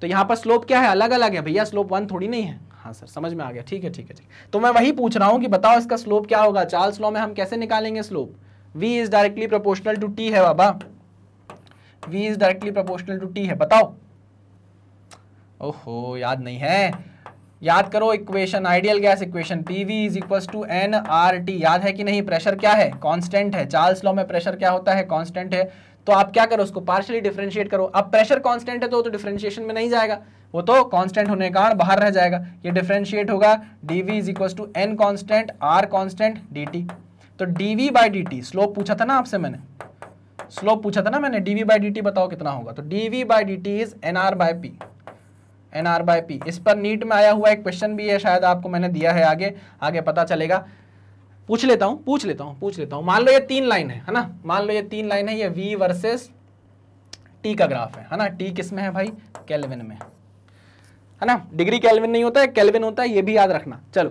तो यहाँ पर स्लोप क्या है? अलग अलग है भैया, स्लोप 1 थोड़ी नहीं है। हाँ सर समझ में आ गया, ठीक है ठीक है ठीक। तो मैं वही पूछ रहा हूँ कि बताओ इसका स्लोप क्या होगा? चार्ल्स लॉ में हम कैसे निकालेंगे slope? v is directly proportional to t है बाबा, v is directly proportional to t है, बताओ। ओहो याद नहीं है, याद करो equation, ideal gas equation, PV is equals to nRT। याद है कि नहीं? प्रेशर क्या है? कांस्टेंट है। चार्ल्स लॉ में प्रेशर क्या होता है? कांस्टेंट है। तो आप क्या करो, उसको पार्शियली डिफरेंशिएट करो। अब प्रेशर कांस्टेंट है तो डिफरेंशिएशन में नहीं जाएगा, वो तो कांस्टेंट होने के कारण बाहर रह जाएगा। ये डिफरेंशिएट होगा, dV is equals to n constant R constant dt। तो dV बाई dt, स्लोप पूछा था ना आपसे मैंने, स्लोप पूछा था ना मैंने, dV बाई dt बताओ कितना होगा? तो dV by dt is nR by p, nR by p। इस पर नीट में आया हुआ एक क्वेश्चन भी है, शायद आपको मैंने दिया है, आगे पता चलेगा। पूछ लेता हूँ। मान लो ये 3 लाइन है ना, मान लो ये 3 लाइन है, ये v वर्सेस t का ग्राफ है ना। t किस में है भाई? केल्विन में, है ना। डिग्री केल्विन नहीं होता है, केल्विन होता है, ये भी याद रखना। चलो,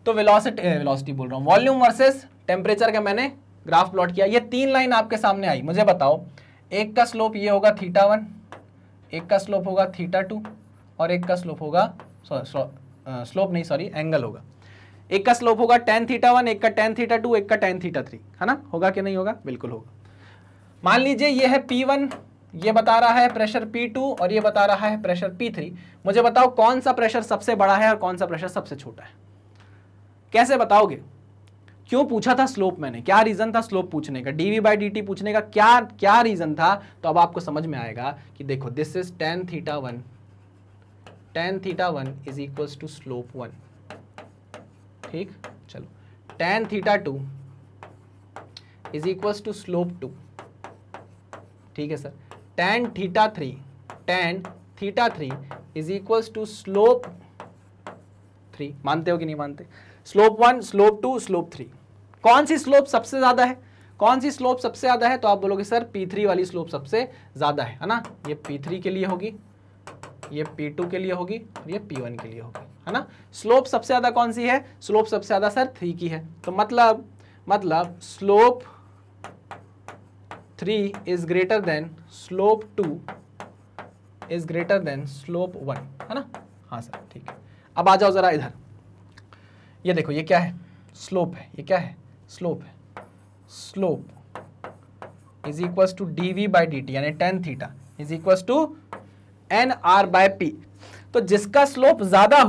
तो वेलोसिटी बोल रहा हूँ, वॉल्यूम वर्सेस टेम्परेचर का मैंने ग्राफ प्लॉट किया। ये 3 लाइन आपके सामने आई, मुझे बताओ एक का स्लोप ये होगा θ1, एक का स्लोप होगा θ2 और एक का स्लोप होगा एंगल होगा। एक का स्लोप होगा tan θ1, एक का tan θ2, एक का tan θ3, है ना। होगा कि नहीं होगा? बिल्कुल होगा। मान लीजिए ये है P1, ये बता रहा है प्रेशर P2 और ये बता रहा है प्रेशर P3। मुझे बताओ कौन सा प्रेशर सबसे बड़ा है और कौन सा प्रेशर सबसे छोटा है? कैसे बताओगे? क्यों पूछा था स्लोप मैंने? क्या रीजन था स्लोप पूछने का, dV बाई dt पूछने का? क्या रीजन था? तो अब आपको समझ में आएगा कि देखो, this is tan θ1 is equals to slope 1, ठीक। चलो, tan θ2 is equals to slope 2, ठीक है sir. tan θ3 is equals to slope 3। मानते हो कि नहीं मानते? Slope 1, slope 2, slope 3। कौन सी स्लोप सबसे ज्यादा है? कौन सी स्लोप सबसे ज्यादा है? तो आप बोलोगे सर P3 वाली स्लोप सबसे ज्यादा है ना। ये P3 के लिए होगी, ये P2 के लिए होगी और ये P1 के लिए होगी, है ना। स्लोप सबसे ज्यादा कौन सी है? स्लोप सबसे ज्यादा सर 3 की है। तो मतलब slope 3 is greater than slope 2 is greater than slope 1, है ना। हाँ सर ठीक है। अब आ जाओ जरा इधर, ये देखो, ये क्या है? स्लोप है। ये क्या है? स्लोप है। Slope is equals to dV by dt, यानी tan θ is equals to nR by p। तो जिसका स्लोप ज्यादा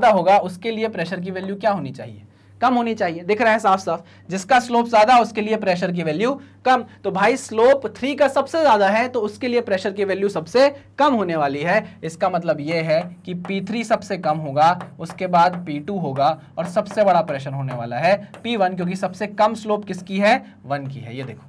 होगा उसके लिए प्रेशर की वैल्यू क्या होनी चाहिए? कम होनी चाहिए। दिख रहा है साफ साफ, जिसका स्लोप ज्यादा उसके लिए प्रेशर की वैल्यू कम। तो भाई स्लोप 3 का सबसे ज्यादा है तो उसके लिए प्रेशर की वैल्यू सबसे कम होने वाली है। इसका मतलब यह है कि P3 सबसे कम होगा, उसके बाद P2 होगा और सबसे बड़ा प्रेशर होने वाला है P1, क्योंकि सबसे कम स्लोप किसकी है? 1 की है। ये देखो,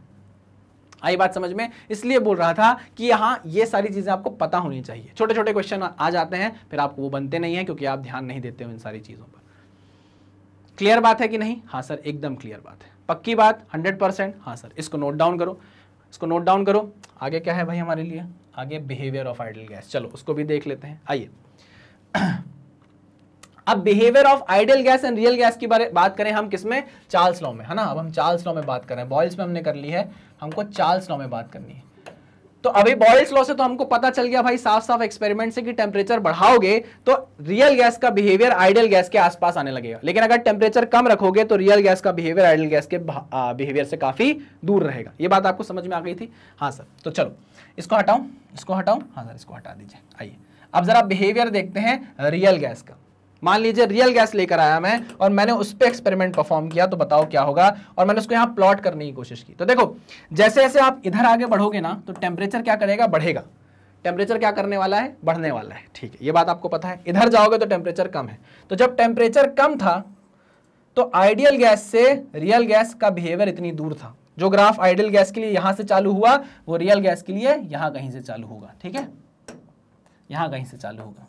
आई बात समझ में? इसलिए बोल रहा था कि यहाँ ये सारी चीजें आपको पता होनी चाहिए। छोटे छोटे क्वेश्चन आ जाते हैं, फिर आपको वो बनते नहीं है क्योंकि आप ध्यान नहीं देते हो इन सारी चीजों पर। क्लियर बात है कि नहीं? हाँ सर एकदम क्लियर बात है, पक्की बात, 100%। हाँ सर, इसको नोट डाउन करो, इसको नोट डाउन करो। आगे क्या है भाई हमारे लिए? आगे बिहेवियर ऑफ आइडियल गैस। चलो उसको भी देख लेते हैं, आइए। अब behaviour of ideal gas and real gas की बात करें हम किसमें? चार्ल्स लॉ में, है ना। अब हम चार्ल्स लॉ में बात कर रहे हैं, बॉयल्स में हमने कर ली है, हमको चार्ल्स लॉ में बात करनी है। तो अभी बॉयल्स लॉ से तो हमको पता चल गया भाई साफ साफ एक्सपेरिमेंट से कि टेम्परेचर बढ़ाओगे तो रियल गैस का बिहेवियर आइडियल गैस के आसपास आने लगेगा, लेकिन अगर टेम्परेचर कम रखोगे तो रियल गैस का बिहेवियर आइडियल गैस के बिहेवियर से काफी दूर रहेगा। ये बात आपको समझ में आ गई थी? हाँ सर। तो चलो इसको हटाऊं, इसको हटाऊं, हाँ सर इसको हटा दीजिए। आइए अब जरा बिहेवियर देखते हैं रियल गैस का। मान लीजिए रियल गैस लेकर आया मैं और मैंने उस पर एक्सपेरिमेंट परफॉर्म किया, तो बताओ क्या होगा, और मैंने उसको यहाँ प्लॉट करने की कोशिश की। तो देखो जैसे जैसे आप इधर आगे बढ़ोगे ना तो टेम्परेचर क्या करेगा, बढ़ेगा। टेम्परेचर क्या करने वाला है, बढ़ने वाला है, ठीक है, ये बात आपको पता है। इधर जाओगे तो टेम्परेचर कम है, तो जब टेम्परेचर कम था तो आइडियल गैस से रियल गैस का बिहेवियर इतनी दूर था। जो ग्राफ आइडियल गैस के लिए यहां से चालू हुआ वो रियल गैस के लिए यहां कहीं से चालू होगा, ठीक है, यहां कहीं से चालू होगा,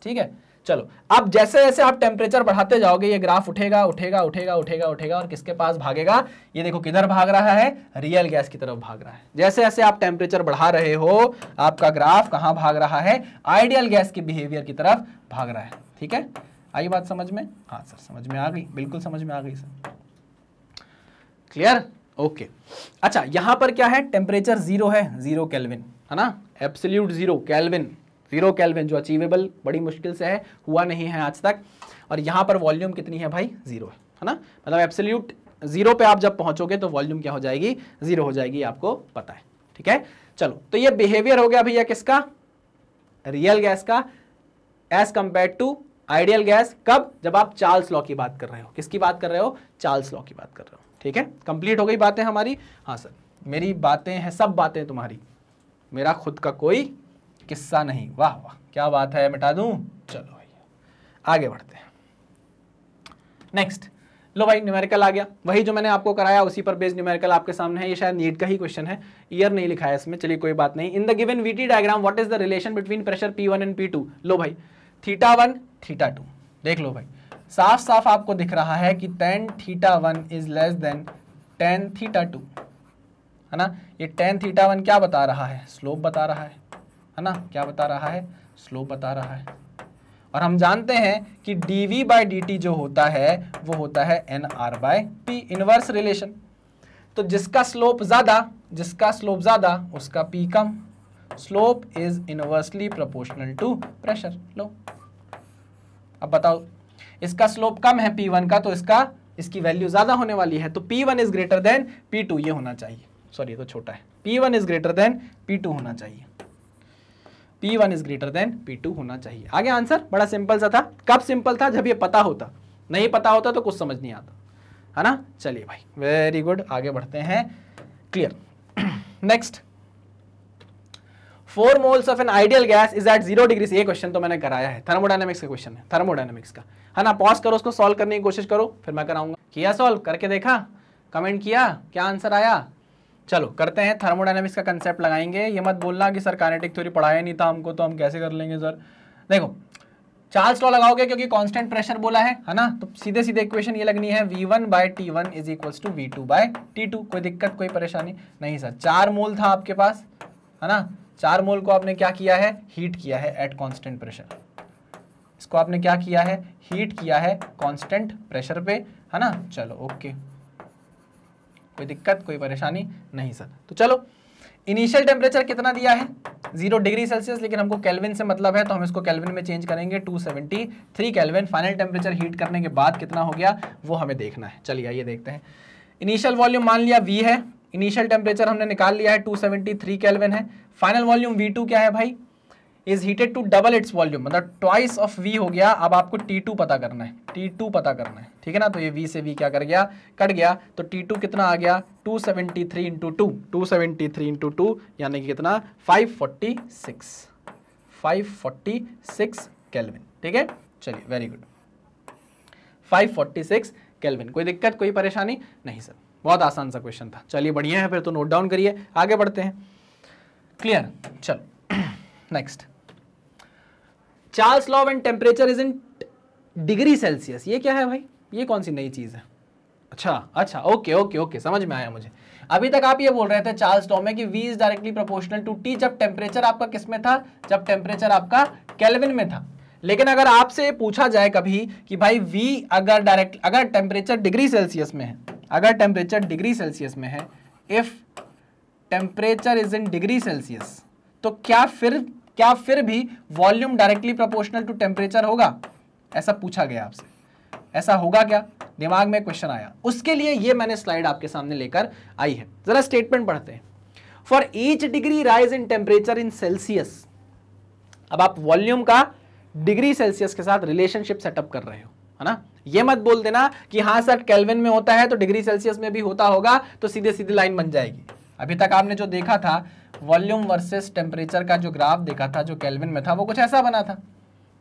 ठीक है। चलो अब जैसे जैसे आप टेम्परेचर बढ़ाते जाओगे ये ग्राफ उठेगा उठेगा उठेगा उठेगा उठेगा और किसके पास भागेगा, ये देखो किधर भाग रहा है, रियल गैस की तरफ भाग रहा है। जैसे जैसे आप टेम्परेचर बढ़ा रहे हो आपका ग्राफ कहां भाग रहा है, आइडियल गैस के बिहेवियर की तरफ भाग रहा है, ठीक है। आई बात समझ में? हाँ सर समझ में आ गई, बिल्कुल समझ में आ गई सर, क्लियर, ओके। अच्छा यहां पर क्या है, टेम्परेचर 0 है, 0 केल्विन है ना, एब्सोल्यूट 0 केल्विन, 0 केल्विन जो अचीवेबल बड़ी मुश्किल से है, हुआ नहीं है आज तक। और यहां पर वॉल्यूम कितनी है भाई, 0 है ना, मतलब एब्सोल्यूट 0 पे आप जब पहुंचोगे तो वॉल्यूम क्या हो जाएगी, 0 हो जाएगी, आपको पता है, ठीक है। चलो तो ये बिहेवियर हो गया भैया किसका, रियल गैस का, as compare to ideal gas. कब, जब आप चार्ल्स लॉ की बात कर रहे हो। किसकी बात कर रहे हो, चार्ल्स लॉ की बात कर रहे हो, ठीक है। कंप्लीट हो गई बातें हमारी? हाँ सर मेरी बातें हैं, सब बातें तुम्हारी, मेरा खुद का कोई किस्सा नहीं। वाह वाह क्या बात है, मिटा दूं? चलो भैया आगे बढ़ते हैं। नेक्स्ट लो भाई न्यूमेरिकल आ गया, वही जो मैंने आपको कराया उसी पर बेस्ड न्यूमेरिकल आपके सामने है। ये शायद नीट का ही क्वेश्चन है, ईयर नहीं लिखा है इसमें, चलिए कोई बात नहीं। In the given VT diagram what is the relation between pressure P1 and P2। लो भाई θ1 θ2 देख लो भाई, साफ साफ आपको दिख रहा है कि tan θ1 is less than tan θ2 है ना। ये tan θ1 क्या बता रहा है, स्लोप बता रहा है ना, क्या बता रहा है, स्लोप बता रहा है। और हम जानते हैं कि dV/dt जो होता है वो होता है NR/P, इनवर्स रिलेशन। तो जिसका स्लोप ज्यादा उसका P कम, slope is inversely proportional to pressure. लो अब बताओ, इसका स्लोप कम है P1 का तो इसकी वैल्यू ज्यादा होने वाली है, तो P1 is greater than P2 ये होना चाहिए, सॉरी ये तो छोटा है, P1 is greater than P2 होना चाहिए, P1 is greater than P2 होना चाहिए। आगे आंसर बड़ा सिंपल सा था। कब सिंपल था, जब ये पता होता, नहीं पता होता तो कुछ समझ नहीं आता, है ना। चलिए भाई वेरी गुड, आगे बढ़ते हैं, clear. Next 4 moles of an ideal gas is at 0 degree. ये क्वेश्चन तो मैंने कराया है, थर्मोडायनेमिक्स का क्वेश्चन है, थर्मोडायनेमिक्स का, है ना। पॉज करो, उसको सॉल्व करने की कोशिश करो, फिर मैं कराऊंगा। किया सॉल्व करके देखा, कमेंट किया, क्या आंसर आया? चलो करते हैं, थर्मोडायनेमिक्स का कंसेप्ट लगाएंगे। ये मत बोलना कि सर काइनेटिक थ्योरी पढ़ाया नहीं था हमको तो हम कैसे कर लेंगे सर। देखो चार्ल्स लॉ लगाओगे क्योंकि कांस्टेंट प्रेशर बोला है ना, तो सीधे सीधे इक्वेशन ये लगनी है V1/T1 is equals to V2/T2। कोई दिक्कत कोई परेशानी नहीं सर। 4 मोल था आपके पास, है ना, 4 मोल को आपने क्या किया है, हीट किया है एट कांस्टेंट प्रेशर। इसको आपने क्या किया है, हीट किया है कांस्टेंट प्रेशर पे, है ना। चलो ओके, कोई दिक्कत कोई परेशानी नहीं सर। तो चलो इनिशियल टेम्परेचर कितना दिया है, 0 डिग्री सेल्सियस, लेकिन हमको केल्विन से मतलब है तो हम इसको केल्विन में चेंज करेंगे, 273 केल्विन। फाइनल टेम्परेचर हीट करने के बाद कितना हो गया वो हमें देखना है। चलिए आइए देखते हैं। इनिशियल वॉल्यूम मान लिया V है, इनिशियल टेम्परेचर हमने निकाल लिया है 273 केल्विन है। फाइनल वॉल्यूम V2 क्या है भाई, is heated to double its volume, मतलब ट्वाइस ऑफ V हो गया। अब आपको T2 पता करना है, T2 पता करना है, ठीक है ना। तो ये V से V क्या कर गया, कट गया, तो T2 कितना आ गया, 273 इंटू 2, 273 इंटू 2 यानी कि कितना, 546 केल्विन, ठीक है। चलिए वेरी गुड, 546 केल्विन। कोई दिक्कत कोई परेशानी नहीं सर, बहुत आसान सा क्वेश्चन था। चलिए बढ़िया है, फिर तो नोट डाउन करिए, आगे बढ़ते हैं, क्लियर। चलो next, Charles law when temperature is in degree Celsius. ये क्या है भाई, ये कौन सी नई चीज है? अच्छा ओके ओके ओके, समझ में आया मुझे। अभी तक आप ये बोल रहे थे चार्ल्स लॉ में कि V is directly proportional to T, जब टेम्परेचर आपका किस में था, जब टेम्परेचर आपका केल्विन में था। लेकिन अगर आपसे पूछा जाए कभी कि भाई V अगर टेम्परेचर डिग्री सेल्सियस में है, अगर टेम्परेचर डिग्री सेल्सियस में है, if temperature is in degree Celsius, तो क्या फिर भी volume directly proportional to temperature होगा? ऐसा पूछा गया आपसे, ऐसा होगा क्या? दिमाग में क्वेश्चन आया, उसके लिए ये मैंने स्लाइड आपके सामने लेकर आई है। जरा स्टेटमेंट पढ़ते हैं। For each degree rise in temperature in Celsius, अब आप वॉल्यूम का डिग्री सेल्सियस के साथ रिलेशनशिप सेटअप कर रहे हो, है ना? ये मत बोल देना कि हाँ सर केल्विन में होता है तो डिग्री सेल्सियस में भी होता होगा, तो सीधे सीधे लाइन बन जाएगी। अभी तक आपने जो देखा था वॉल्यूम वर्सेस टेम्परेचर का जो ग्राफ देखा था जो केल्विन में था, वो कुछ ऐसा बना था,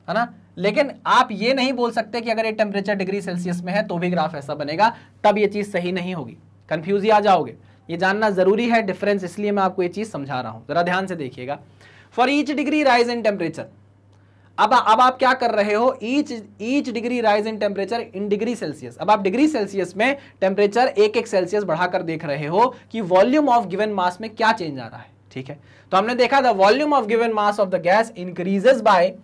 है ना? लेकिन आप ये नहीं बोल सकते कि अगर ये टेम्परेचर डिग्री सेल्सियस में है तो भी ग्राफ ऐसा बनेगा, तब ये चीज सही नहीं होगी, कंफ्यूज ही आ जाओगे। ये जानना जरूरी है डिफरेंस, इसलिए मैं आपको ये चीज समझा रहा हूं, जरा ध्यान से देखिएगा। For each degree rise in temperature, अब आप क्या कर रहे हो, each degree rise in temperature in degree Celsius. अब आप डिग्री सेल्सियस में टेम्परेचर एक सेल्सियस बढ़ाकर देख रहे हो कि वॉल्यूम ऑफ गिवन मास में क्या चेंज आ रहा है, ठीक है? तो हमने देखा था volume of given mass of the gas increases by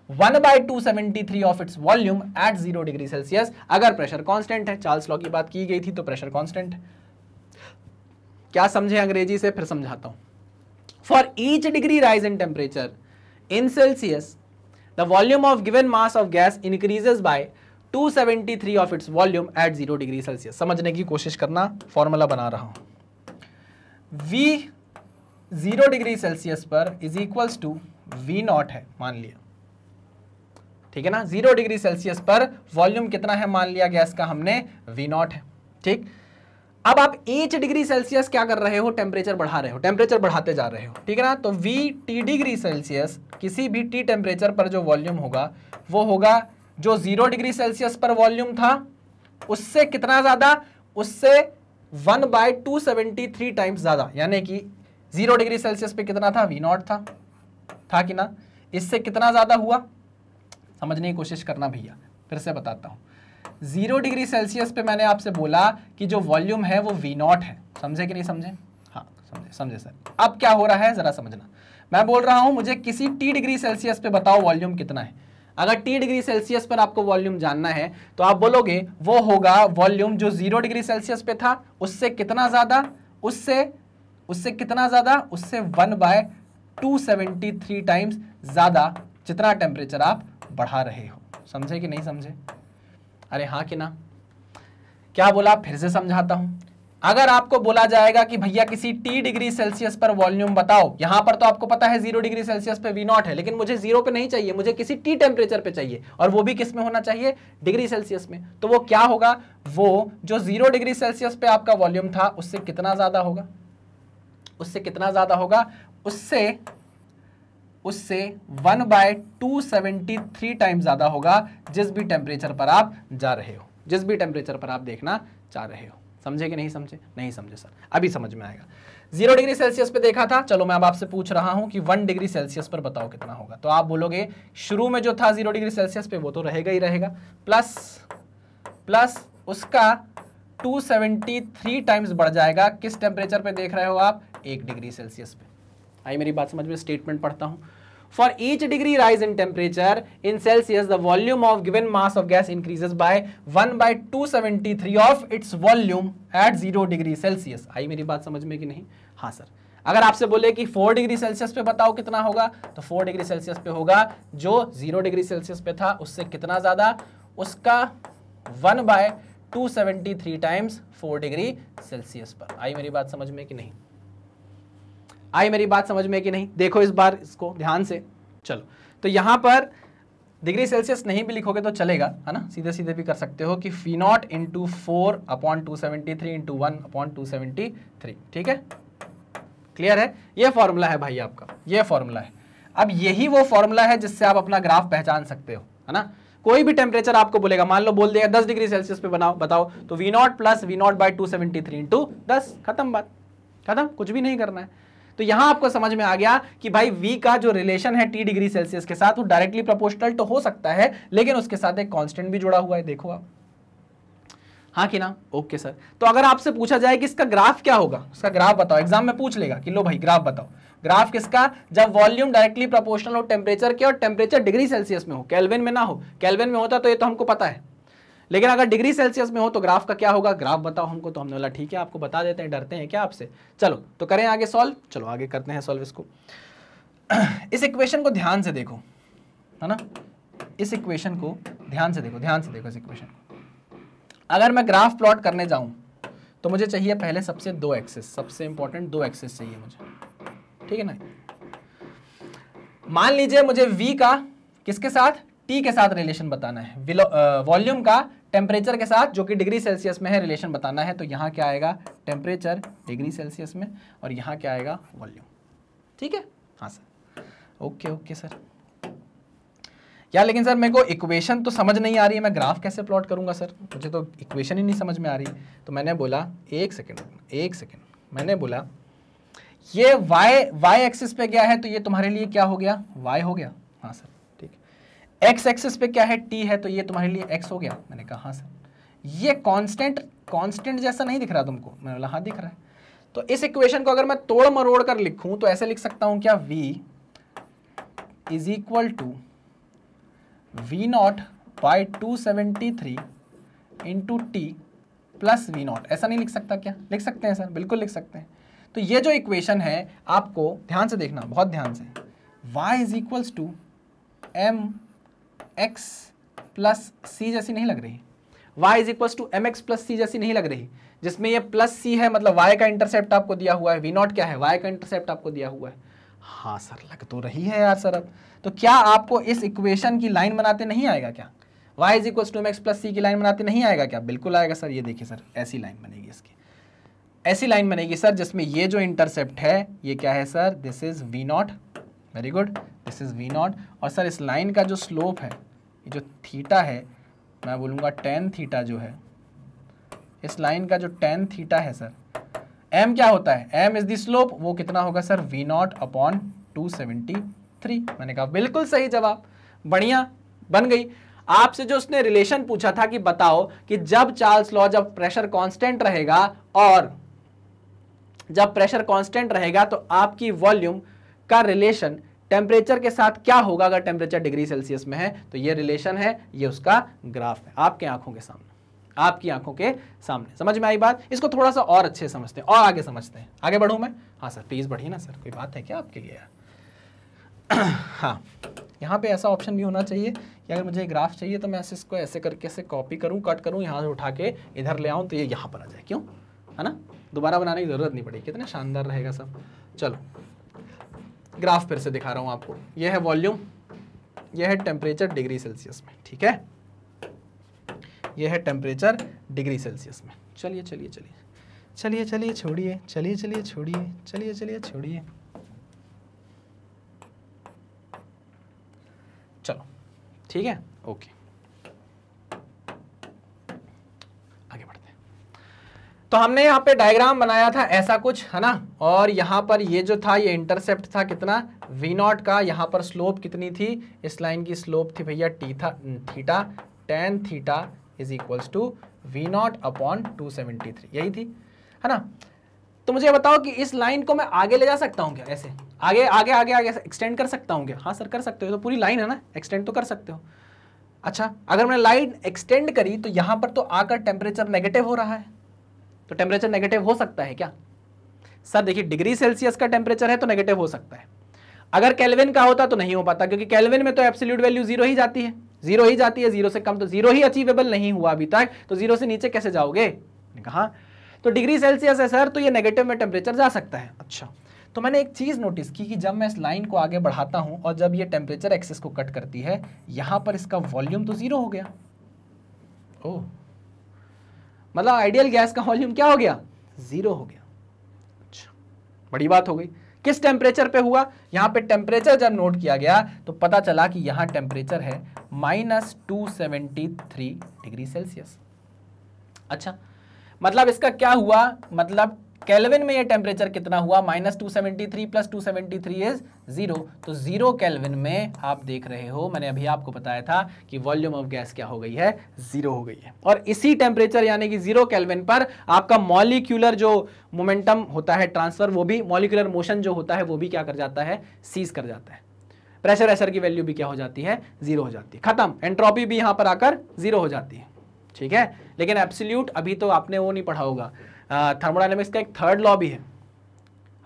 1/273 of its volume at 0 degree Celsius, अगर प्रेशर कांस्टेंट है। चार्ल्स लॉ की बात की गई थी, तो प्रेशर कांस्टेंट है। क्या समझे अंग्रेजी से? फिर समझाता हूं। For each degree rise in temperature in Celsius, the volume of given mass of gas increases by 273 of its volume at 0 degree Celsius. समझने की कोशिश करना, फॉर्मूला बना रहा हूं। V 0 डिग्री सेल्सियस पर is equals to V naught है, मान लिया, ठीक है ना? 0 डिग्री सेल्सियस पर वॉल्यूम कितना है मान लिया गैस का हमने, V नॉट है, ठीक। अब आप each डिग्री सेल्सियस क्या कर रहे हो, टेम्परेचर बढ़ा रहे हो, टेम्परेचर बढ़ाते जा रहे हो, ठीक है ना? तो V T डिग्री सेल्सियस, किसी भी T टेम्परेचर पर जो वॉल्यूम होगा वो होगा जो 0 डिग्री सेल्सियस पर वॉल्यूम था उससे कितना ज्यादा, उससे 1/273 टाइम्स ज्यादा, यानी कि 0 डिग्री सेल्सियस पे कितना था, V नॉट था कि ना? इससे कितना ज्यादा हुआ, समझने की कोशिश करना भैया, फिर से बताता हूं। 0 डिग्री सेल्सियस पे मैंने आपसे बोला कि जो वॉल्यूम है वो V नॉट है, समझे कि नहीं समझे? हाँ समझे सर। अब क्या हो रहा है जरा समझना, मैं बोल रहा हूं मुझे किसी T डिग्री सेल्सियस पे बताओ वॉल्यूम कितना है। अगर T डिग्री सेल्सियस पर आपको वॉल्यूम जानना है तो आप बोलोगे वो होगा वॉल्यूम जो 0 डिग्री सेल्सियस पे था उससे कितना ज्यादा, उससे कितना ज्यादा, उससे 1/273 टाइम्स ज्यादा, जितना टेम्परेचर आप बढ़ा रहे हो। समझे कि नहीं समझे? अरे हाँ कि ना? क्या बोला, फिर से समझाता हूं। अगर आपको बोला जाएगा कि भैया किसी T डिग्री सेल्सियस पर वॉल्यूम बताओ, यहां पर तो आपको पता है 0 डिग्री सेल्सियस पे V नॉट है, लेकिन मुझे 0 पे नहीं चाहिए, मुझे किसी T टेम्परेचर पे चाहिए, और वो भी किस में होना चाहिए, डिग्री सेल्सियस में। तो वो क्या होगा, वो जो 0 डिग्री सेल्सियस पे आपका वॉल्यूम था उससे कितना ज्यादा होगा, उससे कितना ज्यादा होगा, उससे 1/273 टाइम्स ज्यादा होगा जिस भी टेम्परेचर पर आप जा रहे हो, जिस भी टेम्परेचर पर आप देखना चाह रहे हो। समझे कि नहीं समझे? नहीं समझे सर, अभी समझ में आएगा। 0 डिग्री सेल्सियस पे देखा था, चलो मैं अब आपसे पूछ रहा हूं कि 1 डिग्री सेल्सियस पर बताओ कितना होगा। तो आप बोलोगे शुरू में जो था 0 डिग्री सेल्सियस पे वो तो रहेगा ही रहेगा, प्लस उसका 273 टाइम्स बढ़ जाएगा, किस टेम्परेचर पे देख रहे हो आप, 1 डिग्री सेल्सियस पे। आई मेरी बात समझ में? स्टेटमेंट पढ़ता हूं। For each degree rise in temperature in Celsius the volume of given mass of gas increases by 1/273 of its volume at 0 degree Celsius. आई मेरी बात समझ में कि नहीं? हाँ सर। अगर आपसे बोले कि 4 डिग्री सेल्सियस पे बताओ कितना होगा, तो 4 डिग्री सेल्सियस पे होगा जो 0 डिग्री सेल्सियस पे था उससे कितना ज्यादा, उसका 1/273 टाइम्स 4 डिग्री सेल्सियस पर। आई मेरी बात समझ में कि नहीं? आई मेरी बात समझ में कि नहीं? देखो इस बार इसको ध्यान से। चलो तो यहां पर डिग्री सेल्सियस नहीं भी लिखोगे तो चलेगा, है ना? सीधे सीधे भी कर सकते हो कि V नॉट इंटू 4/273 इंटू 1/273, ठीक है? क्लियर है? ये फॉर्मूला है भाई आपका, ये फॉर्मूला है। अब यही वो फॉर्मूला है जिससे आप अपना ग्राफ पहचान सकते हो, है ना? कोई भी टेम्परेचर आपको बोलेगा, मान लो बोल देगा 10 डिग्री सेल्सियस पे बताओ, तो V not plus V not by 273 into 10, खत्म बात, खत्म, कुछ भी नहीं करना है। तो यहां आपको समझ में आ गया कि भाई V का जो रिलेशन है T डिग्री सेल्सियस के साथ वो डायरेक्टली प्रोपोर्शनल तो हो सकता है, लेकिन उसके साथ एक कांस्टेंट भी जुड़ा हुआ है, देखो आप। हाँ कि ना? Okay sir. तो अगर आपसे पूछा जाए कि इसका ग्राफ क्या होगा, इसका ग्राफ बताओ, एग्जाम में पूछ लेगा कि लो भाई ग्राफ बताओ, ग्राफ किसका, जब वॉल्यूम डायरेक्टली प्रोपोर्शनल हो टेम्परेचर के, और टेम्परेचर डिग्री सेल्सियस में हो, केल्विन में ना हो। केल्विन में होता तो ये तो हमको पता है, लेकिन अगर डिग्री सेल्सियस में हो तो ग्राफ का क्या होगा, ग्राफ बताओ हमको। तो हमने बोला ठीक है आपको बता देते हैं, डरते हैं क्या आपसे। चलो तो करें आगे सॉल्व, चलो आगे करते हैं सॉल्व इसको। इस इक्वेशन को ध्यान से देखो, है ना, इस इक्वेशन को ध्यान से देखो, ध्यान से देखो इस इक्वेशन को। अगर मैं ग्राफ प्लॉट करने जाऊं तो मुझे चाहिए पहले सबसे 2 एक्सिस, सबसे इंपॉर्टेंट 2 एक्सिस चाहिए मुझे, ठीक है ना। मान लीजिए मुझे v का किसके साथ, t के साथ रिलेशन बताना है, वॉल्यूम का टेम्परेचर के साथ जो कि डिग्री सेल्सियस में है रिलेशन बताना है। तो यहाँ क्या आएगा, टेम्परेचर डिग्री सेल्सियस में, और यहाँ क्या आएगा, वॉल्यूम। ठीक है, हाँ सर, ओके ओके सर। यार लेकिन सर मेरे को इक्वेशन तो समझ नहीं आ रही है, मैं ग्राफ कैसे प्लॉट करूंगा सर, मुझे तो इक्वेशन ही नहीं समझ में आ रही। तो मैंने बोला एक सेकेंड, मैंने बोला ये y एक्सिस पे क्या है, तो ये तुम्हारे लिए क्या हो गया, y हो गया। हाँ सर ठीक है। x एक्सिस पे क्या है, t है, तो ये तुम्हारे लिए x हो गया। मैंने कहा हाँ सर। ये कांस्टेंट जैसा नहीं दिख रहा तुमको, मैंने बोला हाँ दिख रहा है। तो इस इक्वेशन को अगर मैं तोड़ मरोड़ कर लिखूं तो ऐसे लिख सकता हूं क्या, v is equal to v0 by 273 into T plus v0। ऐसा नहीं लिख सकता क्या, लिख सकते हैं सर, बिल्कुल लिख सकते हैं। तो ये जो इक्वेशन है आपको ध्यान से देखना, बहुत ध्यान से, y is equals to m x plus c जैसी नहीं लग रही, y is equals to m x plus c जैसी नहीं लग रही, जिसमें ये प्लस सी है, मतलब y का इंटरसेप्ट आपको दिया हुआ है, v0 क्या है, y का इंटरसेप्ट आपको दिया हुआ है। हाँ सर लग तो रही है यार सर। अब तो क्या आपको इस इक्वेशन की लाइन बनाते नहीं आएगा क्या, y is equals to m x plus c की लाइन बनाते नहीं आएगा क्या, बिल्कुल आएगा सर। ये देखिए सर, ऐसी लाइन बनेगी इसकी, ऐसी लाइन बनेगी सर, जिसमें ये जो इंटरसेप्ट है ये क्या है sir, this is v0, very good, this is v0। और सर इस लाइन का जो स्लोप है, ये जो थीटा है, मैं बोलूँगा tan थीटा जो है, इस लाइन का जो tan थीटा है सर, m क्या होता है, m इज द स्लोप, वो कितना होगा सर, v0 अपॉन 273। मैंने कहा बिल्कुल सही जवाब, बढ़िया बन गई। आपसे जो उसने रिलेशन पूछा था कि बताओ कि जब चार्ल्स लॉ, जब प्रेशर कांस्टेंट रहेगा और जब प्रेशर कांस्टेंट रहेगा तो आपकी वॉल्यूम का रिलेशन टेम्परेचर के साथ क्या होगा अगर टेम्परेचर डिग्री सेल्सियस में है, तो ये रिलेशन है, ये उसका ग्राफ है आपके आंखों के सामने, आपकी आंखों के सामने। समझ में आई बात, इसको थोड़ा सा और अच्छे समझते हैं और आगे समझते हैं। आगे बढ़ूं मैं, हाँ सर प्लीज बढ़िए ना सर, कोई बात है क्या आपके लिए यार। हाँ यहाँ पे ऐसा ऑप्शन भी होना चाहिए कि अगर मुझे ग्राफ चाहिए तो मैं इसको ऐसे करके ऐसे कॉपी करूँ, कट करूँ, यहाँ से उठा के इधर ले आऊँ तो ये यहाँ पर आ जाए, क्यों, है ना, दोबारा बनाने की जरूरत नहीं पड़ेगी। कितना शानदार रहेगा सब। चलो ग्राफ फिर से दिखा रहा हूँ आपको, ये है वॉल्यूम, ये है टेम्परेचर डिग्री सेल्सियस में, ठीक है, ये है टेम्परेचर डिग्री सेल्सियस में। चलिए चलिए चलिए चलिए चलिए छोड़िए, चलिए चलिए छोड़िए, चलिए चलिए छोड़िए, चलो ठीक है, ओके आगे बढ़ते हैं। तो हमने यहाँ पे डायग्राम बनाया था ऐसा कुछ, है ना, और यहाँ पर ये जो था ये इंटरसेप्ट था कितना, v0 का, यहाँ पर स्लोप कितनी थी, इस लाइन की स्लोप थी भैया theta, tan theta is equals to v0 upon 273, यही थी, है ना। तो मुझे बताओ कि इस लाइन को मैं आगे ले जा सकता हूँ क्या, ऐसे आगे आगे आगे आगे एक्सटेंड कर सकता हूँ क्या, हाँ सर कर सकते हो, तो पूरी लाइन है ना, एक्सटेंड तो कर सकते हो। अच्छा अगर मैंने लाइन एक्सटेंड करी तो यहाँ पर तो आकर टेम्परेचर नेगेटिव हो रहा है, तो टेम्परेचर नेगेटिव हो सकता है क्या सर, देखिए डिग्री सेल्सियस का टेम्परेचर है तो नेगेटिव हो सकता है, अगर केल्विन का होता तो नहीं हो पाता, क्योंकि केल्विन में तो एब्सोल्यूट वैल्यू जीरो ही जाती है, जीरो ही जाती है, जीरो से कम तो जीरो ही अचीवेबल नहीं हुआ अभी तक, तो जीरो से नीचे कैसे जाओगे, कहा तो डिग्री सेल्सियस है सर, तो ये नेगेटिव में टेम्परेचर जा सकता है। अच्छा तो मैंने एक चीज नोटिस की कि जब मैं इस लाइन को आगे बढ़ाता हूं और जब ये टेम्परेचर एक्सिस को कट करती है, यहां पर इसका वॉल्यूम तो जीरो हो गया। ओह मतलब आइडियल गैस का वॉल्यूम क्या हो गया, जीरो हो गया। अच्छा बड़ी बात हो गई। किस टेम्परेचर पे हुआ, यहां पे टेम्परेचर जब नोट किया गया तो पता चला कि यहां टेम्परेचर है -273 डिग्री सेल्सियस। अच्छा मतलब इसका क्या हुआ, मतलब केल्विन में ये टेम्परेचर कितना हुआ, -273 प्लस 273 इज 0, तो 0 केल्विन में आप देख रहे हो, मैंने अभी आपको बताया था कि वॉल्यूम ऑफ गैस क्या हो गई है, 0 हो गई है। और इसी टेम्परेचर यानी कि 0 केल्विन पर आपका मॉलिक्यूलर जो मोमेंटम होता है ट्रांसफर, वो भी मॉलिक्यूलर मोशन जो होता है वो भी क्या कर जाता है, सीज कर जाता है। प्रेशर की वैल्यू भी क्या हो जाती है, 0 हो जाती है, खत्म, एंट्रोपी भी यहां पर आकर 0 हो जाती है। ठीक है। लेकिन एब्सोल्यूट अभी तो आपने वो नहीं पढ़ा होगा, थर्मोडायनेमिक्स का एक थर्ड लॉ भी है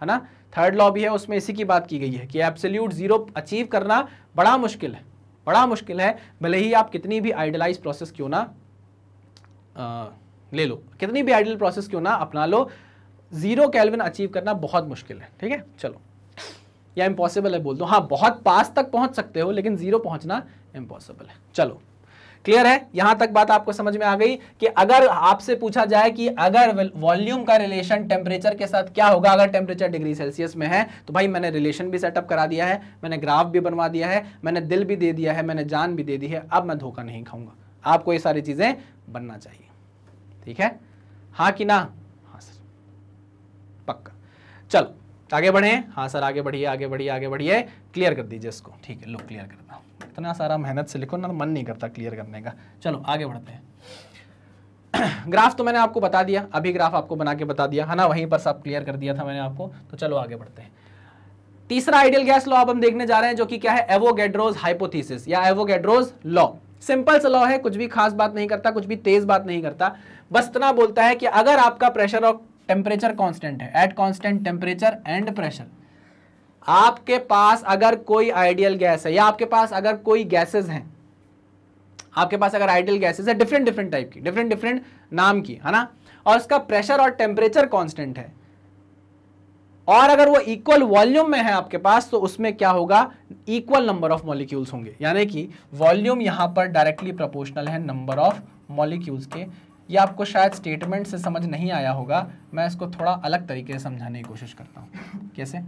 ना, थर्ड लॉ भी है, उसमें इसी की बात की गई है कि एब्सोल्यूट जीरो अचीव करना बड़ा मुश्किल है, बड़ा मुश्किल है। भले ही आप कितनी भी आइडियलाइज प्रोसेस क्यों ना ले लो, कितनी भी आइडियल प्रोसेस क्यों ना अपना लो, जीरो केल्विन अचीव करना बहुत मुश्किल है। ठीक है, चलो, या इम्पॉसिबल है बोल दो, हाँ बहुत पास तक पहुंच सकते हो लेकिन जीरो पहुंचना इम्पॉसिबल है। चलो क्लियर है, यहां तक बात आपको समझ में आ गई कि अगर आपसे पूछा जाए कि अगर वॉल्यूम का रिलेशन टेम्परेचर के साथ क्या होगा अगर टेम्परेचर डिग्री सेल्सियस में है, तो भाई मैंने रिलेशन भी सेटअप करा दिया है, मैंने ग्राफ भी बनवा दिया है, मैंने दिल भी दे दिया है, मैंने जान भी दे दी है, अब मैं धोखा नहीं खाऊंगा। आपको ये सारी चीजें बनना चाहिए, ठीक है, हाँ कि ना? हाँ सर, पक्का। चलो आगे बढ़े, हाँ सर आगे बढ़िए आगे बढ़िए आगे बढ़िए, क्लियर कर दीजिए इसको, ठीक है, लो क्लियर करता हूँ, इतना सारा मेहनत से लिखो ना मन नहीं करता क्लियर करने का। चलो आगे बढ़ते हैं। ग्राफ तो मैंने आपको बता दिया, अभी ग्राफ आपको बना के बता दिया है ना, वहीं पर सब क्लियर कर दिया था मैंने आपको। तो चलो आगे बढ़ते हैं। तीसरा आइडियल गैस लॉ अब हम देखने जा रहे हैं, जो कि क्या है, एवोगैड्रोस हाइपोथेसिस या एवोगैड्रोस लॉ। सिंपल सा लॉ है, कुछ भी खास बात नहीं करता, कुछ भी तेज बात नहीं करता, बस इतना बोलता है कि अगर आपका प्रेशर और टेम्परेचर कांस्टेंट है, eight constant temperature and pressure, आपके पास अगर कोई आइडियल गैस है या आपके पास अगर कोई गैसेस हैं, आपके पास अगर आइडियल गैसेस है डिफरेंट डिफरेंट टाइप की, डिफरेंट डिफरेंट नाम की, है ना, और उसका प्रेशर और टेम्परेचर कांस्टेंट है, और अगर वो इक्वल वॉल्यूम में है आपके पास, तो उसमें क्या होगा, इक्वल नंबर ऑफ मॉलिक्यूल्स होंगे, यानी कि वॉल्यूम यहां पर डायरेक्टली प्रोपोर्शनल है नंबर ऑफ मॉलिक्यूल्स के। ये आपको शायद स्टेटमेंट से समझ नहीं आया होगा, मैं इसको थोड़ा अलग तरीके से समझाने की कोशिश करता हूं। कैसे?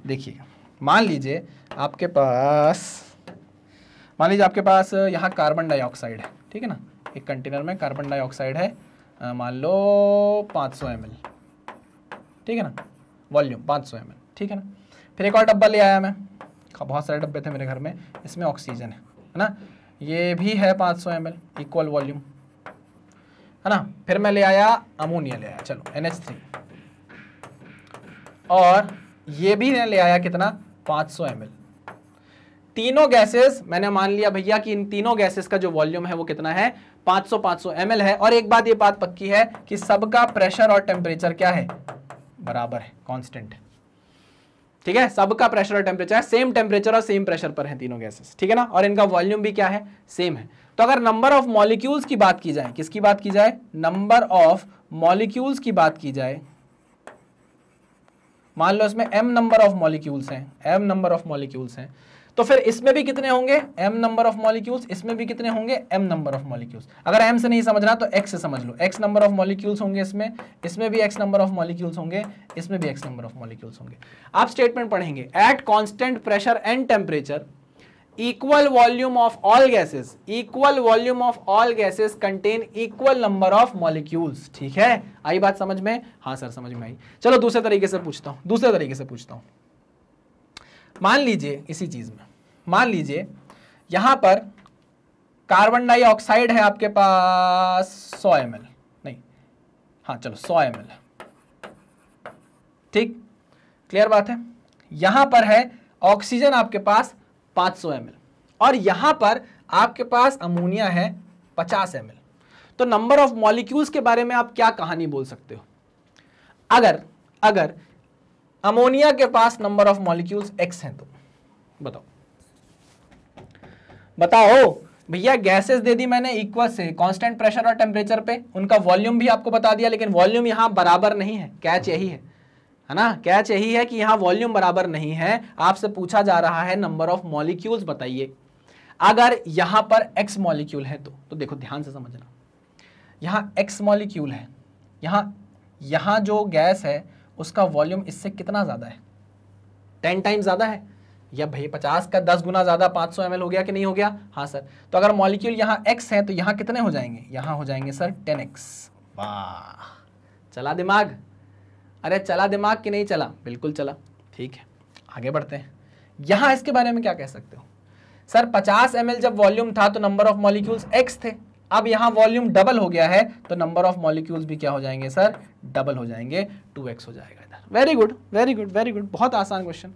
देखिए, मान लीजिए आपके पास यहाँ कार्बन डाइऑक्साइड है, ठीक है ना, एक कंटेनर में कार्बन डाइऑक्साइड है, मान लो 500 ml, ठीक है ना, वॉल्यूम 500 ml, ठीक है ना। फिर एक और डब्बा ले आया मैं, बहुत सारे डब्बे थे मेरे घर में, इसमें ऑक्सीजन है ना, ये भी है 500 ml, इक्वल वॉल्यूम, है ना। फिर मैं ले आया अमोनिया, ले आया चलो NH3, और ये भी ले आया कितना, 500 ml। तीनों गैसेस मैंने मान लिया भैया कि इन तीनों गैसेस का जो वॉल्यूम है वो कितना है, 500 ml है। और एक बात, ये बात पक्की है कि सबका प्रेशर और टेम्परेचर क्या है, बराबर है, कांस्टेंट है, ठीक है, सबका प्रेशर और टेम्परेचर सेम टेम्परेचर और सेम प्रेशर पर है तीनों गैसेस, ठीक है ना, और इनका वॉल्यूम भी क्या है, सेम है। तो अगर नंबर ऑफ मॉलिक्यूल्स की बात की जाए, किसकी बात की जाए, नंबर ऑफ मॉलिक्यूल्स की बात की जाए, मान लो इसमें m नंबर ऑफ मॉलिक्यूल्स हैं, m नंबर ऑफ मॉलिक्यूल्स हैं, तो फिर इसमें भी कितने होंगे, m नंबर ऑफ मॉलिक्यूल्स, इसमें भी कितने होंगे, m नंबर ऑफ मॉलिक्यूल्स। अगर m से नहीं समझना तो x से समझ लो, x नंबर ऑफ मॉलिक्यूल्स होंगे इसमें भी x नंबर ऑफ मॉलिक्यूल्स होंगे, इसमें भी x नंबर ऑफ मॉलिक्यूल्स होंगे। आप स्टेटमेंट पढ़ेंगे, at constant pressure and temperature equal volume of all gases, equal volume of all gases contain equal number of molecules। ठीक है, आई बात समझ में? हाँ सर समझ में आई। चलो दूसरे तरीके से पूछता हूं, मान लीजिए इसी चीज में, मान लीजिए यहां पर कार्बन डाइऑक्साइड है आपके पास 100 ml, नहीं, हाँ चलो 100 ml, ठीक, क्लियर बात है। यहां पर है ऑक्सीजन आपके पास 500 ml, और यहां पर आपके पास अमोनिया है 50 ml। तो नंबर ऑफ मॉलिक्यूल्स के बारे में आप क्या कहानी बोल सकते हो? अगर अमोनिया के पास नंबर ऑफ मॉलिक्यूल्स x हैं, तो बताओ भैया, गैसेस दे दी मैंने इक्वल से कांस्टेंट प्रेशर और टेम्परेचर पे, उनका वॉल्यूम भी आपको बता दिया, लेकिन वॉल्यूम यहां बराबर नहीं है। कैच यही है ना, कैच यही है कि यहां वॉल्यूम बराबर नहीं है। आपसे पूछा जा रहा है नंबर ऑफ मॉलिक्यूल्स बताइए। अगर यहां पर x मॉलिक्यूल है तो देखो ध्यान से समझना, यहां x मॉलिक्यूल है, यहां जो गैस है उसका वॉल्यूम इससे कितना ज्यादा है, 10 टाइम्स ज्यादा है, या भाई 50 का 10 गुना ज्यादा 500 ml हो गया कि नहीं हो गया? हाँ सर। तो अगर मॉलिक्यूल यहाँ x है तो यहाँ कितने हो जाएंगे, यहाँ हो जाएंगे सर 10x। वाह, चला दिमाग? अरे चला दिमाग कि नहीं चला? बिल्कुल चला। ठीक है, आगे बढ़ते हैं। यहाँ इसके बारे में क्या कह सकते हो? सर 50 ml जब वॉल्यूम था तो नंबर ऑफ मॉलिक्यूल्स x थे, अब यहाँ वॉल्यूम डबल हो गया है तो नंबर ऑफ मॉलिक्यूल्स भी क्या हो जाएंगे सर, डबल हो जाएंगे, 2x हो जाएगा इधर। Very good very good very good, बहुत आसान क्वेश्चन,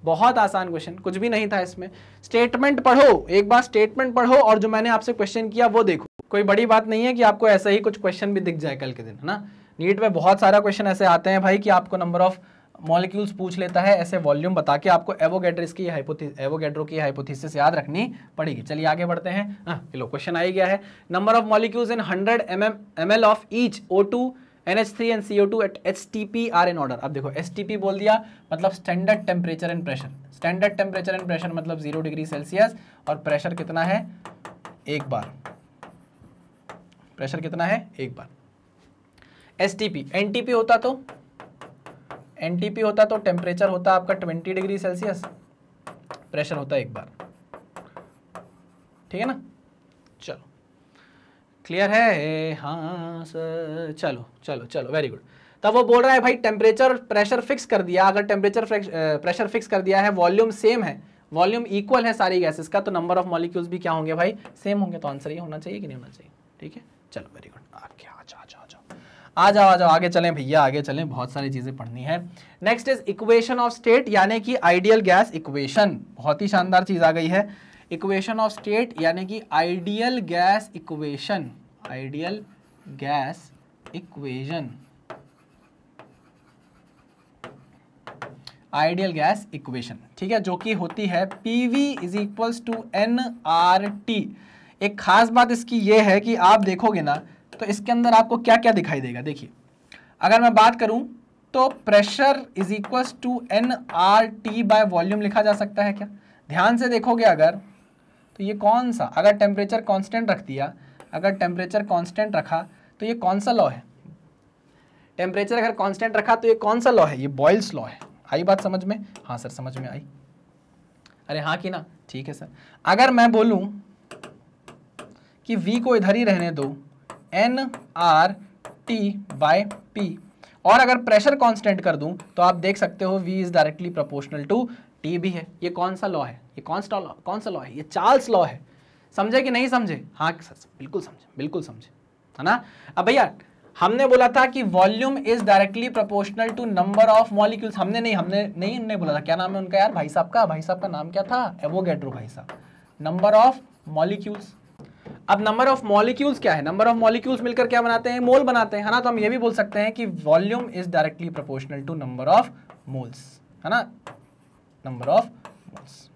बहुत आसान क्वेश्चन, कुछ भी नहीं था इसमें। स्टेटमेंट पढ़ो, एक बार स्टेटमेंट पढ़ो और जो मैंने आपसे क्वेश्चन किया वो देखो, कोई बड़ी बात नहीं है कि आपको ऐसा ही कुछ क्वेश्चन भी दिख जाए कल के दिन, है ना। नीट में बहुत सारा क्वेश्चन ऐसे आते हैं भाई कि आपको नंबर ऑफ मॉलिक्यूल्स पूछ लेता है, ऐसे वॉल्यूम बता के आपको एवोगैड्रो की हाइपोथेसिस याद रखनी पड़ेगी। चलिए आगे बढ़ते हैं। लो क्वेश्चन आ ही गया है। Number of molecules in 100 ml of each O2 NH3 and CO2 एट STP आर इन ऑर्डर। अब देखो STP बोल दिया मतलब standard temperature and pressure. Standard temperature and pressure मतलब 0 डिग्री सेल्सियस, और प्रेशर कितना है, एक बार। प्रेशर कितना है, एक बार। STP NTP होता तो टेम्परेचर होता आपका 20 डिग्री सेल्सियस, प्रेशर होता एक बार, ठीक है ना। चलो क्लियर है, हाँ सर, चलो वेरी गुड। तब वो बोल रहा है भाई टेम्परेचर प्रेशर फिक्स कर दिया, अगर टेम्परेचर प्रेशर फिक्स कर दिया है, वॉल्यूम सेम है, वॉल्यूम इक्वल है सारी गैसेस का, तो नंबर ऑफ मॉलिक्यूल्स भी क्या होंगे भाई, सेम होंगे। तो आंसर ये होना चाहिए कि नहीं होना चाहिए, ठीक है। चलो वेरी गुड, आगे आ जाओ आगे चलें भैया, आगे चलें, बहुत सारी चीजें पढ़नी है। Next is equation of state, यानी कि आइडियल गैस इक्वेशन। बहुत ही शानदार चीज आ गई है, इक्वेशन ऑफ स्टेट यानी कि ideal gas equation. Ideal gas equation, ideal gas equation, ठीक है, जो कि होती है PV is equals to nRT। एक खास बात इसकी ये है कि आप देखोगे ना तो इसके अंदर आपको क्या क्या दिखाई देगा। देखिए अगर मैं बात करूं तो pressure is equals to nRT by volume लिखा जा सकता है क्या। ध्यान से देखोगे अगर तो ये कौन सा, अगर टेम्परेचर कांस्टेंट रख दिया, अगर टेम्परेचर कांस्टेंट रखा तो ये कौन सा लॉ है, टेम्परेचर अगर कांस्टेंट रखा तो ये कौन सा लॉ है, ये बॉयल्स लॉ है। आई बात समझ में, हाँ सर समझ में आई, अरे हाँ कि ना, ठीक है सर। अगर मैं बोलूं कि V को इधर ही रहने दो, nRT बाय P, और अगर प्रेशर कांस्टेंट कर दूं तो आप देख सकते हो V is directly proportional to T भी है। ये कौन सा लॉ है, ये कौन सा लॉ है, ये चार्ल्स लॉ है। समझे कि नहीं समझे, हाँ सर बिल्कुल समझे, है ना। अब भैया हमने बोला था कि volume is directly proportional to number of molecules. हमने नहीं बोला था, क्या नाम है उनका यार, भाई साहब का नाम क्या था, एवोगैड्रो भाई साहब। नंबर ऑफ मॉलिक्यूल्स, अब नंबर ऑफ मॉलिक्यूल्स क्या है, नंबर ऑफ मॉलिक्यूल्स मिलकर क्या बनाते हैं, मोल बनाते हैं, है ना। तो हम ये भी बोल सकते हैं कि volume is directly proportional to number of moles, है ना, नंबर ऑफ मोल्स,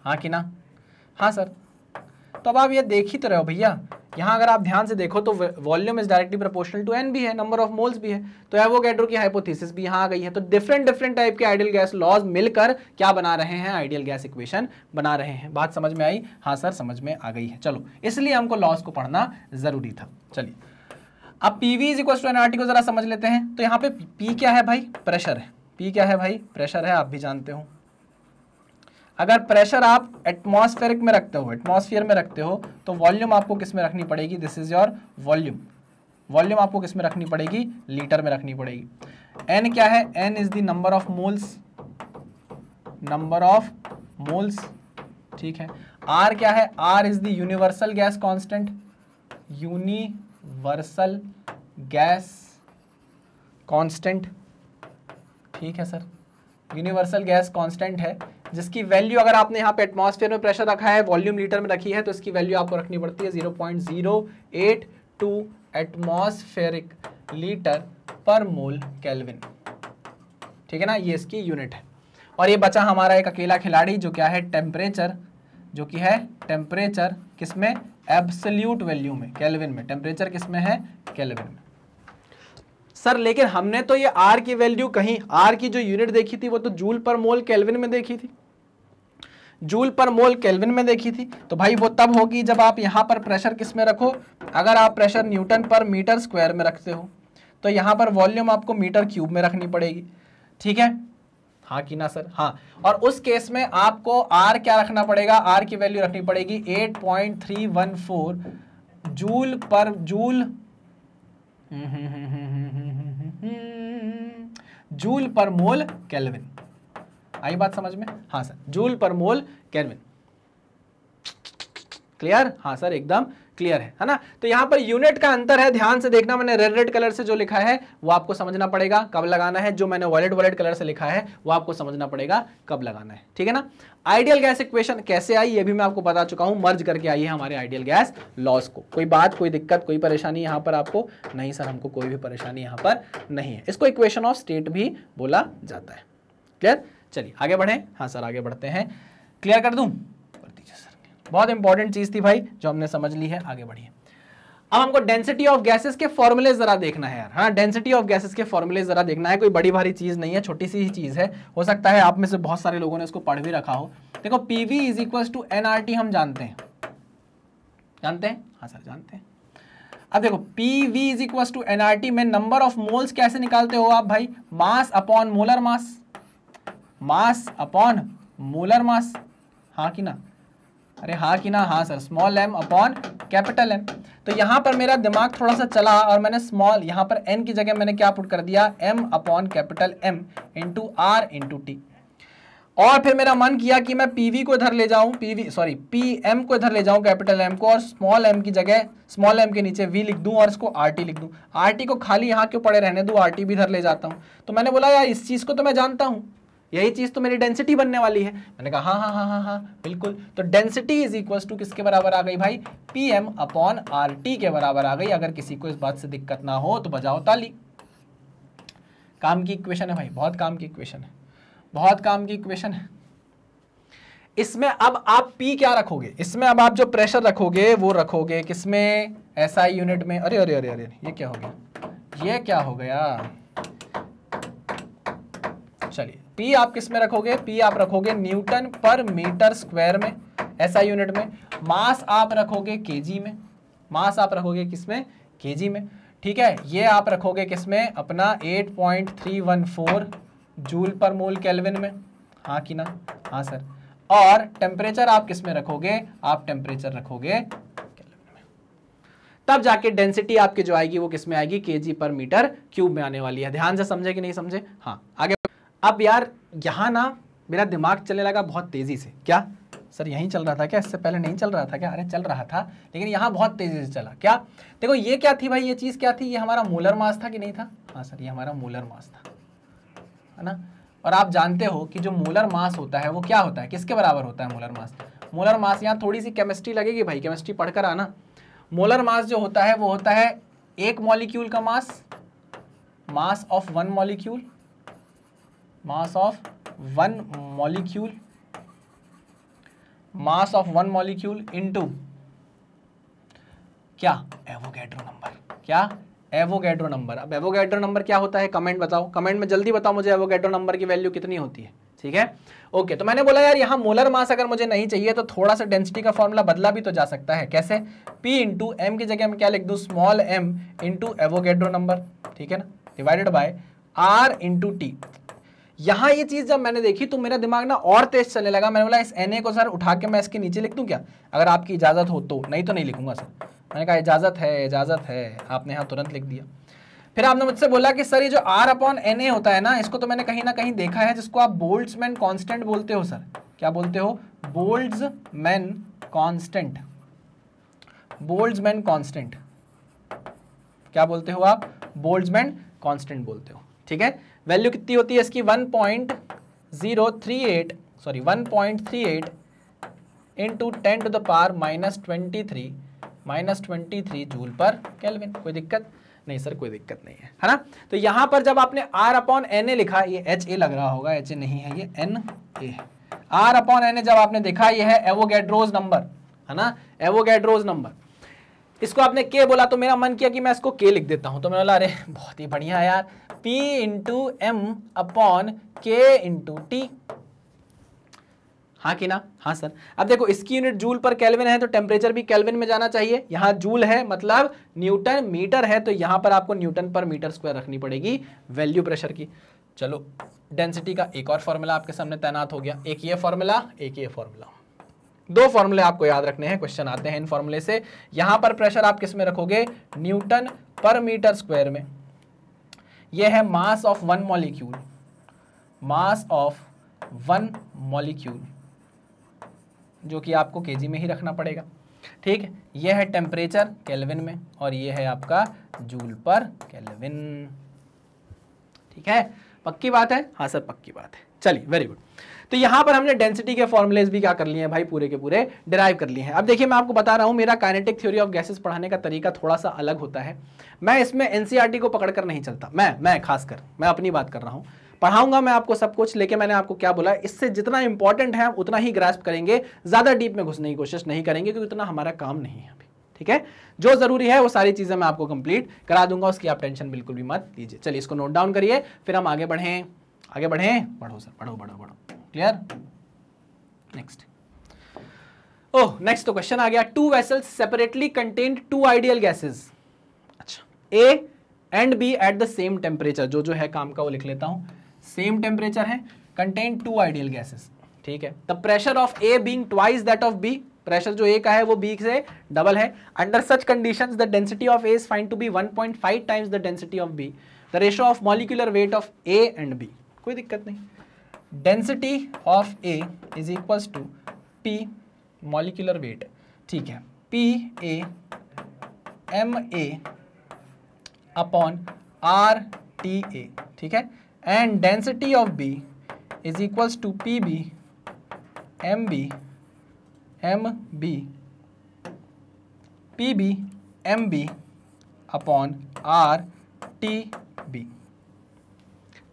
हाँ कि ना, हाँ सर। तो अब आप ये देख ही तो रहे हो भैया, यहाँ अगर आप ध्यान से देखो तो volume is directly proportional to n भी है, नंबर ऑफ मोल्स भी है, तो एवोगैड्रो की हाइपोथेसिस भी यहाँ आ गई है। तो डिफरेंट टाइप के आइडियल गैस लॉज मिलकर क्या बना रहे हैं, आइडियल गैस इक्वेशन बना रहे हैं। बात समझ में आई, हाँ सर समझ में आ गई है। चलो इसलिए हमको लॉज को पढ़ना जरूरी था। चलिए अब PV is equal to nRT को जरा समझ लेते हैं। तो यहाँ पे P क्या है भाई, प्रेशर है, P क्या है भाई, प्रेशर है, आप भी जानते हो। अगर प्रेशर आप एटमॉस्फेरिक में रखते हो, एटमॉस्फेयर में रखते हो, तो वॉल्यूम आपको किस में रखनी पड़ेगी, this is your volume. Volume आपको किस में रखनी पड़ेगी, लीटर में रखनी पड़ेगी। n क्या है, n is the number of moles, number of moles, ठीक है। r क्या है, r is the universal gas constant, universal gas constant, ठीक है सर। यूनिवर्सल गैस कांस्टेंट है जिसकी वैल्यू अगर आपने यहाँ पे एटमॉस्फेयर में प्रेशर रखा है, वॉल्यूम लीटर में रखी है, तो इसकी वैल्यू आपको रखनी पड़ती है 0.082 एटमॉस्फेरिक लीटर पर मोल केल्विन, ठीक है ना, ये इसकी यूनिट है। और ये बचा हमारा एक अकेला खिलाड़ी जो क्या है, टेम्परेचर, जो कि है टेम्परेचर किसमें, एब्सोल्यूट वैल्यू में, केल्विन में। टेम्परेचर किसमें है, केल्विन में। सर लेकिन हमने तो ये R की वैल्यू कहीं, R की जो यूनिट देखी थी वो तो जूल पर मोल केल्विन में देखी थी, जूल पर मोल केल्विन में देखी थी। तो भाई वो तब होगी जब आप यहाँ पर प्रेशर किस में रखो, अगर आप प्रेशर न्यूटन पर मीटर स्क्वायर में रखते हो तो यहाँ पर वॉल्यूम आपको मीटर क्यूब में रखनी पड़ेगी, ठीक है, हाँ कि ना सर, हाँ। और उस केस में आपको R क्या रखना पड़ेगा, R की वैल्यू रखनी पड़ेगी 8.314 जूल पर जूल, जूल पर मोल केल्विन। आई बात समझ में, हाँ सर, जूल पर मोल केल्विन, क्लियर, हाँ सर एकदम क्लियर है ना। तो यहाँ पर यूनिट का अंतर है, ध्यान से देखना, मैंने रेड कलर से जो लिखा है वो आपको समझना पड़ेगा कब लगाना है, जो मैंने वॉयलेट कलर से लिखा है वो आपको समझना पड़ेगा कब लगाना है, ठीक है ना। आइडियल गैस इक्वेशन कैसे आई ये भी मैं आपको बता चुका हूं, मर्ज करके आई है हमारे आइडियल गैस लॉस को। कोई बात, कोई दिक्कत, कोई परेशानी यहाँ पर आपको नहीं? सर हमको कोई भी परेशानी यहाँ पर नहीं है। इसको इक्वेशन ऑफ स्टेट भी बोला जाता है। क्लियर? चलिए आगे बढ़े। हाँ सर आगे बढ़ते हैं। क्लियर कर दूं? बहुत इंपॉर्टेंट चीज थी भाई जो हमने समझ ली है, आगे बढ़िए। अब हमको डेंसिटी ऑफ गैसेस के फॉर्मूले जरा देखना है यार, हाँ डेंसिटी ऑफ गैसेस के फॉर्मूले जरा देखना है। कोई बड़ी भारी चीज नहीं है, छोटी सी ही चीज है। हो सकता है आप में से बहुत सारे लोगों ने इसको पढ़ भी रखा हो। देखो PV is equal to NRT हम जानते हैं, जानते हैं? हाँ सर जानते हैं। अब देखो PV is equal to NRT में नंबर ऑफ मोल्स कैसे निकालते हो आप भाई? Mass upon molar mass, mass upon molar mass, हाँ कि ना? अरे हाँ कि ना? हाँ sir, small m upon capital M। तो यहाँ पर मेरा दिमाग थोड़ा सा चला और मैंने स्मॉल, यहाँ पर n की जगह मैंने क्या पुट कर दिया? m upon capital M into R into T। और फिर मेरा मन किया कि मैं PV को इधर ले जाऊं, PM को इधर ले जाऊं कैपिटल M को, और स्मॉल m की जगह स्मॉल m के नीचे V लिख दूं और इसको RT लिख दूं। RT को खाली यहाँ क्यों पड़े रहने दूं, RT भी इधर ले जाता हूँ। तो मैंने बोला यार इस चीज़ को तो मैं जानता हूँ, यही चीज तो मेरी डेंसिटी बनने वाली है। मैंने कहा हाँ हाँ हाँ हाँ हाँ बिल्कुल। तो डेंसिटी इज इक्वल टू किसके बराबर आ गई भाई? PM अपॉन RT के बराबर आ गई। अगर किसी को इस बात से दिक्कत ना हो तो बजाओ ताली। काम की इक्वेशन है भाई, बहुत काम की इक्वेशन है, बहुत काम की इक्वेशन है। इसमें अब आप P क्या रखोगे? इसमें अब आप जो प्रेशर रखोगे वो रखोगे किसमें? SI यूनिट में। अरे अरे अरे अरे ये क्या हो गया? ये क्या हो गया? चलिए P आप किस में रखोगे? P आप रखोगे न्यूटन पर मीटर स्क्वायर में, SI यूनिट में। मास आप रखोगे केजी में, मास आप रखोगे किसमें? केजी में, ठीक है। ये आप रखोगे किसमें? अपना 8.314 जूल पर मोल केल्विन में, हाँ कि ना? हाँ सर। और टेम्परेचर आप किसमें रखोगे? आप टेम्परेचर रखोगे केल्विन में। तब जाके डेंसिटी आपकी जो आएगी वो किसमें आएगी? केजी पर मीटर क्यूब में आने वाली है। ध्यान से समझे कि नहीं समझे? हाँ आगे। अब यार यहाँ ना मेरा दिमाग चलने लगा बहुत तेजी से। क्या सर यहीं चल रहा था क्या? इससे पहले नहीं चल रहा था क्या? अरे चल रहा था, लेकिन यहाँ बहुत तेजी से चला। क्या? देखो ये क्या थी भाई? ये चीज़ क्या थी? ये हमारा मोलर मास था कि नहीं था? हाँ सर ये हमारा मोलर मास था, है ना। और आप जानते हो कि जो मोलर मास होता है वो क्या होता है? किसके बराबर होता है मोलर मास? मोलर मास, यहाँ थोड़ी सी केमिस्ट्री लगेगी भाई, केमिस्ट्री पढ़कर आना। मोलर मास जो होता है वो होता है एक मॉलिक्यूल का mass, mass of one molecule, mass of one molecule, mass of one molecule into क्या? Avogadro number. क्या? Avogadro number. अब एवोगैड्रो नंबर क्या होता है? कमेंट बताओ, कमेंट में जल्दी बताओ मुझे एवोगैड्रो नंबर की वैल्यू कितनी होती है, ठीक है। ओके, तो मैंने बोला यार यहाँ मोलर मास अगर मुझे नहीं चाहिए तो थोड़ा सा डेंसिटी का फॉर्मूला बदला भी तो जा सकता है। कैसे? P इंटू एम की जगह मैं क्या लिख दूं? Small m into Avogadro number, ठीक है ना, divided by R into T. यहाँ ये चीज जब मैंने देखी तो मेरा दिमाग ना और तेज चलने लगा। मैंने बोला इस Na को सर उठा के मैं इसके नीचे लिख दूं क्या? अगर आपकी इजाजत हो तो, नहीं तो नहीं लिखूंगा सर। मैंने कहा इजाजत है, इजाजत है। आपने यहाँ तुरंत लिख दिया। फिर आपने मुझसे बोला कि सर ये जो R अपॉन Na होता है ना, इसको तो मैंने कहीं ना कहीं देखा है, जिसको आप बोल्ट्जमैन कांस्टेंट बोलते हो सर। क्या बोलते हो? Boltzmann constant. बोल्ट्जमैन कांस्टेंट क्या बोलते हो आप? बोल्ट्जमैन कांस्टेंट बोलते हो, ठीक है। वैल्यू कितनी होती है इसकी? 1.038 sorry 1.38 into 10 to the power -23 joule पर केल्विन। कोई दिक्कत नहीं सर? कोई दिक्कत नहीं है ना। तो यहां पर जब आपने R अपॉन Na लिखा, ये HA लग रहा होगा, HA नहीं है, ये Na है। R अपॉन Na जब आपने देखा, ये है एवोगैड्रोज नंबर, है ना, एवोगैड्रोज नंबर। इसको आपने K बोला तो मेरा मन किया कि मैं इसको K लिख देता हूं। तो मैंने बोला अरे बहुत ही बढ़िया यार, P into M upon K into T, हाँ कि ना? हाँ सर। अब देखो इसकी यूनिट जूल पर केल्विन है तो टेम्परेचर भी केल्विन में जाना चाहिए। यहाँ जूल है मतलब न्यूटन, मीटर है तो यहाँ पर आपको न्यूटन पर मीटर स्क्वायर रखनी पड़ेगी वैल्यू प्रेशर की। चलो डेंसिटी का एक और फॉर्मूला आपके सामने तैनात हो गया। एक ये फॉर्मूला, एक ये फॉर्मूला, दो फॉर्मूले आपको याद रखने हैं, क्वेश्चन आते हैं इन फॉर्मूले से। यहाँ पर प्रेशर आप किस में रखोगे? न्यूटन पर मीटर स्क्वायर में। यह है मास of one molecule, mass of one molecule, जो कि आपको केजी में ही रखना पड़ेगा। ठीक है, ये है टेम्परेचर केल्विन में और ये है आपका जूल पर केल्विन। ठीक है, पक्की बात है? हाँ सर पक्की बात है। चलिए वेरी गुड। तो यहां पर हमने डेंसिटी के फॉर्मुलेज भी क्या कर लिए हैं भाई, पूरे के पूरे डिराइव कर लिए हैं। अब देखिए मैं आपको बता रहा हूं, मेरा काइनेटिक थ्योरी ऑफ गैसेस पढ़ाने का तरीका थोड़ा सा अलग होता है। मैं इसमें एनसीईआरटी को पकड़कर नहीं चलता, मैं खासकर मैं अपनी बात कर रहा हूं। पढ़ाऊंगा मैं आपको सब कुछ, लेकिन मैंने आपको क्या बोला, इससे जितना इंपॉर्टेंट है हम उतना ही ग्रास्प करेंगे, ज्यादा डीप में घुसने की कोशिश नहीं करेंगे क्योंकि उतना हमारा काम नहीं है अभी। ठीक है, जो जरूरी है वो सारी चीजें मैं आपको कंप्लीट करा दूंगा, उसकी आप टेंशन बिल्कुल भी मत लीजिए। चलिए इसको नोट डाउन करिए, फिर हम आगे बढ़ें। आगे बढ़ें, बढ़ो सर, बढ़ो बढ़ो बढ़ो। क्लियर? नेक्स्ट। ओह नेक्स्ट तो क्वेश्चन आ गया, two vessels separately contained two ideal gases. अच्छा, A and B at the same temperature, जो है काम का वो लिख लेता हूं, सेम टेम्परेचर है, कंटेन टू आइडियल गैसेस। ठीक है, the pressure of A being twice that of B, pressure जो ए का है वो बी से डबल है। Under such conditions the density of A is find to be 1.5 times the density of B, the ratio of molecular weight of A and B. कोई दिक्कत नहीं, density of A is equals to P molecular weight. ठीक है, P A M A upon R T A. ठीक है, and density of B is equals to P B M B upon R T B.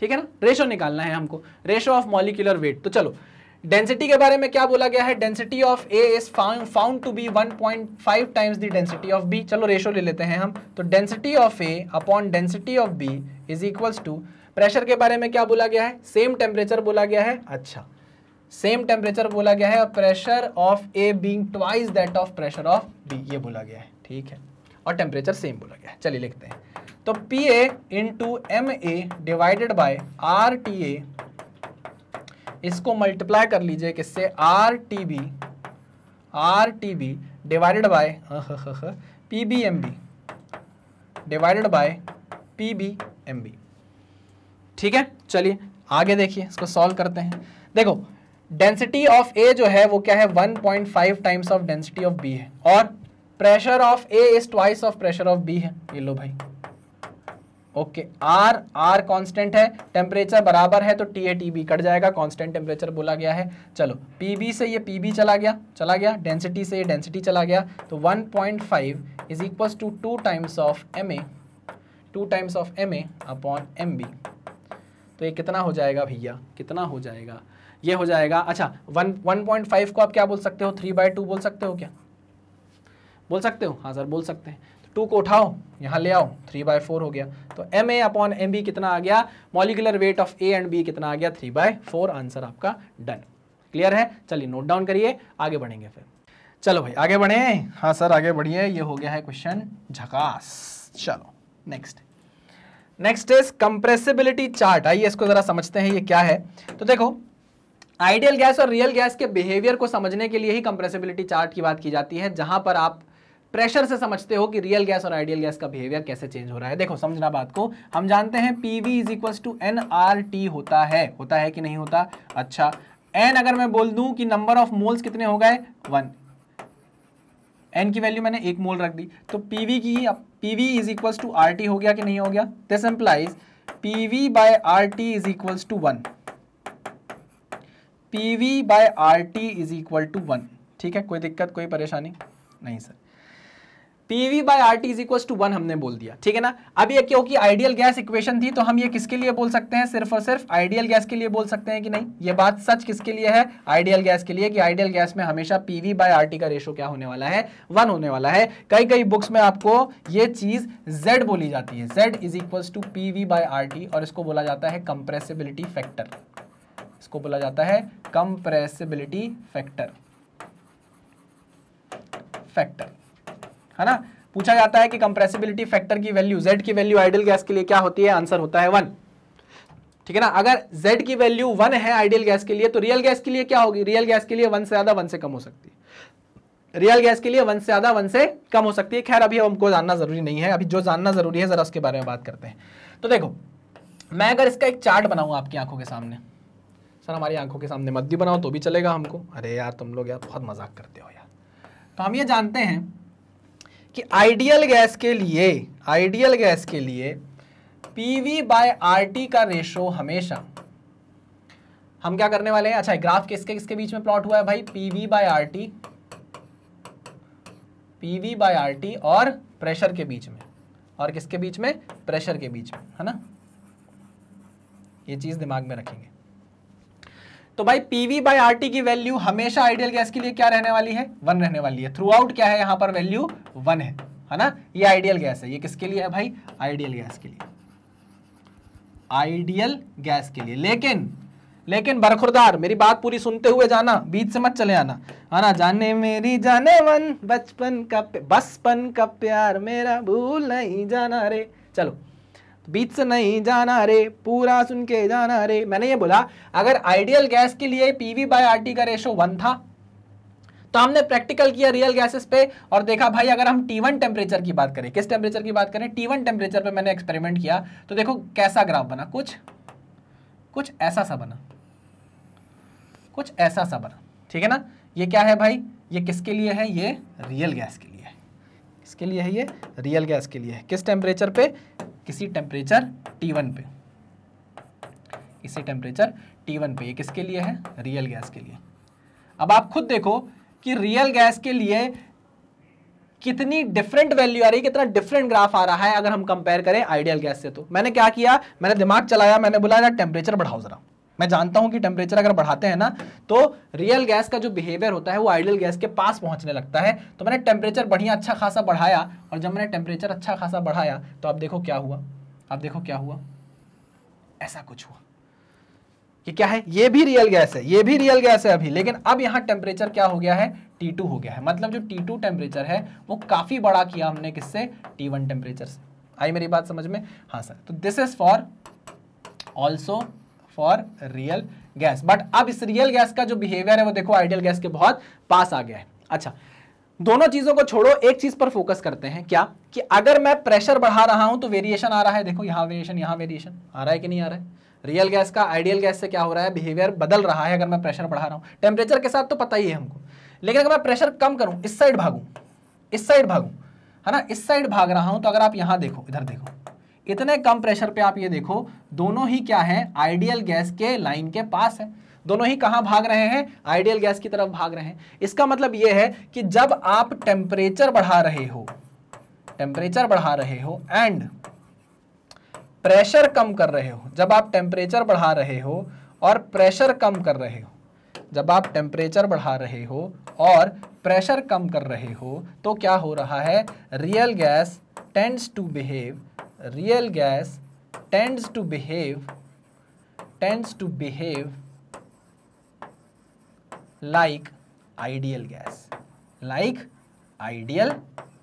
ठीक है ना, रेशो निकालना है हमको, रेशो ऑफ मॉलिक्यूलर वेट। तो चलो डेंसिटी के बारे में क्या बोला गया है, density of A is found to be 1.5 times the density of B. चलो रेशो ले लेते हैं हम, तो density of A upon density of B is equals to, pressure के बारे में क्या बोला गया है, सेम टेम्परेचर बोला गया है। अच्छा, सेम टेम्परेचर बोला गया है, pressure of A being twice that of pressure of B, ये बोला गया है। ठीक है, और टेम्परेचर सेम बोला गया है। चलिए लिखते हैं, तो P A into M A divided by R T A, इसको मल्टीप्लाई कर लीजिए किससे, R T B divided by P B M B divided by P B M B. ठीक है, चलिए आगे देखिए, इसको सॉल्व करते हैं। देखो डेंसिटी ऑफ ए जो है वो क्या है, 1.5 times of density of B है, और pressure of A is twice of pressure of B है। ये लो भाई, ओके, आर कांस्टेंट है, टेम्परेचर बराबर है, तो T A T B cut जाएगा, कांस्टेंट टेम्परेचर बोला गया है। चलो पी बी से ये पी बी चला गया, डेंसिटी से ये डेंसिटी चला गया, तो 1.5 is equals to 2 times of M A upon M B. तो ये कितना हो जाएगा भैया, कितना हो जाएगा, ये हो जाएगा, अच्छा 1.5 को आप क्या बोल सकते हो, 3/2 बोल सकते हो क्या, बोल सकते हो? हाँ सर बोल सकते हैं। तो 2 को उठाओ, यहाँ ले आओ, 3/4 हो गया। तो M A upon M B कितना आ गया, molecular weight of A and B कितना आ गया, 3/4। आंसर आपका डन। क्लियर है? चलिए नोट डाउन करिए, आगे बढ़ेंगे फिर। चलो भाई आगे बढ़े। हाँ सर आगे बढ़िए, ये हो गया है क्वेश्चन झकास। चलो नेक्स्ट इज कंप्रेसिबिलिटी चार्ट। आइए इसको जरा समझते हैं ये क्या है। तो देखो आइडियल गैस और रियल गैस के बिहेवियर को समझने के लिए ही कंप्रेसिबिलिटी चार्ट की बात की जाती है, जहां पर आप प्रेशर से समझते हो कि रियल गैस और आइडियल गैस का बिहेवियर कैसे चेंज हो रहा है। देखो समझना बात को, हम जानते हैं PV is equals to nRT होता है कि नहीं होता? अच्छा, एन अगर मैं बोल दूं कि नंबर ऑफ मोल्स कितने हो गए, 1, एन की वैल्यू मैंने 1 मोल रख दी, तो PV is equals to RT हो गया कि नहीं हो गया? This implies PV by RT is equals to 1, PV by RT is equal to 1। ठीक है, कोई दिक्कत कोई परेशानी नहीं sir, PV by RT is equal to 1 हमने बोल दिया। ठीक है ना, अब ये क्योंकि आइडियल गैस इक्वेशन थी तो हम ये किसके लिए बोल सकते हैं, सिर्फ और सिर्फ आइडियल गैस के लिए बोल सकते हैं कि नहीं? ये बात सच किसके लिए है, आइडियल गैस के लिए, कि आइडियल गैस में हमेशा पीवी बाय आरटी का रेशो क्या होने वाला है, 1 होने वाला है। कई बुक्स में आपको ये चीज Z बोली जाती है, Z is equal to PV by RT, और इसको बोला जाता है कंप्रेसिबिलिटी फैक्टर, इसको बोला जाता है कंप्रेसिबिलिटी फैक्टर, है ना। पूछा जाता है कि कंप्रेसिबिलिटी फैक्टर की वैल्यू, Z की वैल्यू आइडियल गैस के लिए क्या होती है, आंसर होता है 1। ठीक है ना, अगर Z की वैल्यू 1 है आइडियल गैस के लिए, तो रियल गैस के लिए क्या होगी, रियल गैस के लिए 1 से ज्यादा 1 से कम हो सकती है, रियल गैस के लिए 1 से ज्यादा 1 से कम हो सकती है। खैर अभी हमको जानना जरूरी नहीं है, अभी जो जानना जरूरी है जरा उसके बारे में बात करते हैं। तो देखो मैं अगर इसका एक चार्ट बनाऊं आपकी आंखों के सामने, सर हमारी आंखों के सामने मत भी बनाओ तो भी चलेगा हमको, अरे यार तुम लोग यार बहुत मजाक करते हो यार, तो हम ये जानते हैं कि आइडियल गैस के लिए PV/RT का रेशो हमेशा, हम क्या करने वाले हैं, अच्छा ग्राफ किसके बीच में प्लॉट हुआ है भाई, PV/RT और प्रेशर के बीच में, और किसके बीच में, प्रेशर के बीच में, है ना, ये चीज दिमाग में रखेंगे। तो भाई PV/RT की वैल्यू हमेशा आइडियल गैस के लिए क्या रहने वाली है, 1 रहने वाली है। थ्रू आउट क्या है, यहां पर वैल्यू 1 है ना। ये आइडियल गैस है, ये किसके लिए है भाई, आइडियल गैस के लिए, आइडियल गैस के लिए। लेकिन बरखुरदार मेरी बात पूरी सुनते हुए जाना, बीच से मत चले आना, है ना। जाने मेरी जाने मन बचपन का प्यार मेरा भूल नहीं जाना रे, चलो बीच से नहीं जाना रे, पूरा सुन के जाना रे। मैंने ये बोला अगर आइडियल गैस के लिए PV/RT का रेशो 1 था, तो हमने प्रैक्टिकल किया रियल गैसेस पे और देखा भाई अगर हम T1 टेम्परेचर की बात करें, किस टेम्परेचर की बात करें, T1 टेम्परेचर पे मैंने एक्सपेरिमेंट किया, तो देखो कैसा ग्राफ बना, कुछ ऐसा सा बना, कुछ ऐसा सा बना, ठीक है ना। ये क्या है भाई, ये किसके लिए है, ये रियल गैस के लिए है। किसके लिए है, ये रियल गैस के लिए है। किस टेम्परेचर पे, किसी टेम्परेचर T1 पे, किसी टेम्परेचर T1 पे, ये किसके लिए है, रियल गैस के लिए। अब आप खुद देखो कि रियल गैस के लिए कितनी डिफरेंट वैल्यू आ रही है, कितना डिफरेंट ग्राफ आ रहा है अगर हम कंपेयर करें आइडियल गैस से। तो मैंने क्या किया, मैंने दिमाग चलाया, मैंने बोला यार टेम्परेचर बढ़ाओ जरा। मैं जानता हूं कि टेम्परेचर अगर बढ़ाते हैं ना तो रियल गैस का जो बिहेवियर होता है वो आइडियल गैस के पास पहुंचने लगता है। तो मैंने टेम्परेचर बढ़िया अच्छा खासा बढ़ाया, और जब मैंने टेम्परेचर अच्छा खासा बढ़ाया तो अब देखो क्या हुआ, ऐसा कुछ हुआ। ये क्या है, ये भी रियल गैस है, ये भी रियल गैस है अभी, लेकिन अब यहाँ टेम्परेचर क्या हो गया है, T2 हो गया है। मतलब जो T2 टेम्परेचर है वो काफी बड़ा किया हमने किससे, T1 टेम्परेचर से। आई मेरी बात समझ में, हाँ सर। तो this is for also for real gas, but अब इस रियल गैस का जो बिहेवियर है वो देखो आइडियल गैस के बहुत पास आ गया है। अच्छा, दोनों चीजों को छोड़ो, एक चीज पर फोकस करते हैं, क्या कि अगर मैं प्रेशर बढ़ा रहा हूं तो वेरिएशन आ रहा है। देखो यहां वेरिएशन, यहां वेरिएशन आ रहा है कि नहीं आ रहा है। रियल गैस का आइडियल गैस से क्या हो रहा है, बिहेवियर बदल रहा है अगर मैं प्रेशर बढ़ा रहा हूं। टेम्परेचर के साथ तो पता ही है हमको, लेकिन अगर मैं प्रेशर कम करूं, इस साइड भागूं, है ना, इस साइड भाग रहा हूं, तो अगर आप यहां देखो, इधर देखो, इतने कम प्रेशर पे आप ये देखो, दोनों ही क्या है, आइडियल गैस के लाइन के पास है। दोनों ही कहां भाग रहे हैं, आइडियल गैस की तरफ भाग रहे हैं। इसका मतलब यह है कि जब आप टेम्परेचर बढ़ा रहे हो एंड प्रेशर कम कर रहे हो, जब आप टेम्परेचर बढ़ा रहे हो और प्रेशर कम कर रहे हो, जब आप टेम्परेचर बढ़ा रहे हो और प्रेशर कम कर रहे हो, तो क्या हो रहा है, real gas tends to behave like ideal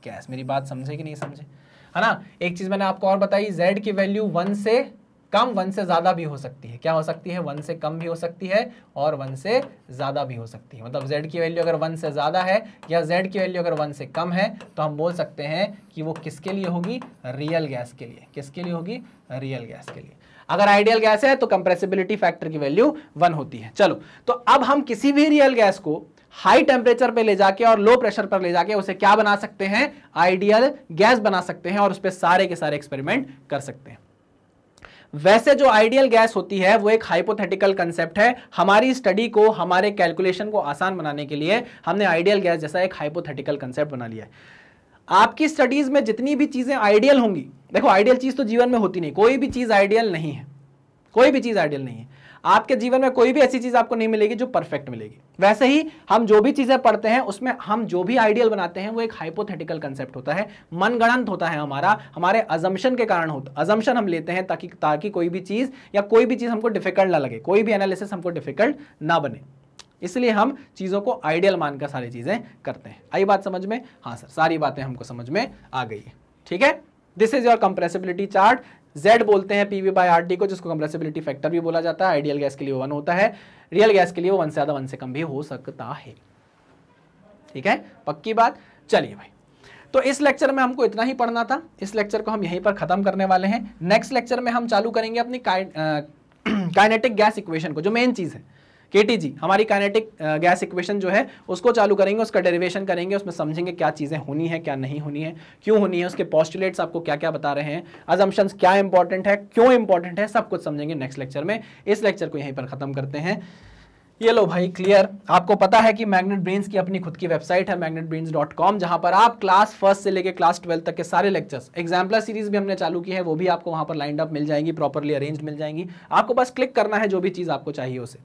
gas. मेरी बात समझे कि नहीं समझे, है ना। एक चीज मैंने आपको और बताई, Z की वैल्यू 1 से कम 1 से ज्यादा भी हो सकती है। क्या हो सकती है, 1 से कम भी हो सकती है और 1 से ज्यादा भी हो सकती है। मतलब Z की वैल्यू अगर 1 से ज्यादा है या Z की वैल्यू अगर 1 से कम है तो हम बोल सकते हैं कि वो किसके लिए होगी, रियल गैस के लिए। किसके लिए होगी, रियल गैस के लिए। अगर आइडियल गैस है तो कंप्रेसिबिलिटी फैक्टर की वैल्यू 1 होती है। चलो, तो अब हम किसी भी रियल गैस को हाई टेम्परेचर पे ले जाके और लो प्रेशर पर ले जाके उसे क्या बना सकते हैं, आइडियल गैस बना सकते हैं, और उस पर सारे के सारे एक्सपेरिमेंट कर सकते हैं। वैसे जो आइडियल गैस होती है वो एक हाइपोथेटिकल कंसेप्ट है। हमारी स्टडी को, हमारे कैलकुलेशन को आसान बनाने के लिए हमने आइडियल गैस जैसा एक हाइपोथेटिकल कंसेप्ट बना लिया है। आपकी स्टडीज में जितनी भी चीजें आइडियल होंगी, देखो आइडियल चीज तो जीवन में होती नहीं, कोई भी चीज आइडियल नहीं है, कोई भी चीज आइडियल नहीं है। आपके जीवन में कोई भी ऐसी चीज आपको नहीं मिलेगी जो परफेक्ट मिलेगी। वैसे ही हम जो भी चीजें पढ़ते हैं उसमें हम जो भी आइडियल बनाते हैं वो एक हाइपोथेटिकल कंसेप्ट होता है, मनगढ़ंत होता है हमारा, हमारे अजम्पशन के कारण होता, अजम्पशन हम लेते हैं ताकि कोई भी चीज या कोई भी चीज हमको डिफिकल्ट ना लगे, कोई भी एनालिसिस हमको डिफिकल्ट ना बने, इसलिए हम चीजों को आइडियल मानकर सारी चीजें करते हैं। आई बात समझ में, हाँ सर, सारी बातें हमको समझ में आ गई है, ठीक है। This is your compressibility chart. Z बोलते हैं PV/RT को, जिसको कंप्रेसिबिलिटी फैक्टर भी बोला जाता है। आइडियल गैस के लिए वो 1 होता है, रियल गैस के लिए वो 1 से ज्यादा 1 से कम भी हो सकता है, ठीक है, पक्की बात। चलिए भाई, तो इस लेक्चर में हमको इतना ही पढ़ना था, इस लेक्चर को हम यहीं पर खत्म करने वाले हैं। नेक्स्ट लेक्चर में हम चालू करेंगे अपनी काइनेटिक गैस इक्वेशन को, जो मेन चीज है KTG हमारी काइनेटिक गैस इक्वेशन जो है उसको चालू करेंगे, उसका डेरिवेशन करेंगे, उसमें समझेंगे क्या चीज़ें होनी है क्या नहीं होनी है, क्यों होनी है, उसके पोस्टुलेट्स आपको क्या क्या बता रहे हैं, अजम्पशंस क्या इंपॉर्टेंट है, क्यों इंपॉर्टेंट है, सब कुछ समझेंगे नेक्स्ट लेक्चर में। इस लेक्चर को यहीं पर खत्म करते हैं। ये लो भाई क्लियर। आपको पता है कि मैग्नेट ब्रेन्स की अपनी खुद की वेबसाइट है magnetbrains.com, जहां पर आप क्लास फर्स्ट से लेकर क्लास 12 तक के सारे लेक्चर्स, एग्जाम्पलर सीरीज भी हमने चालू की है, वो भी आपको वहां पर लाइंड अप मिल जाएंगी, प्रॉपर्ली अरेंज्ड मिल जाएंगी। आपको बस क्लिक करना है जो भी चीज आपको चाहिए उसे।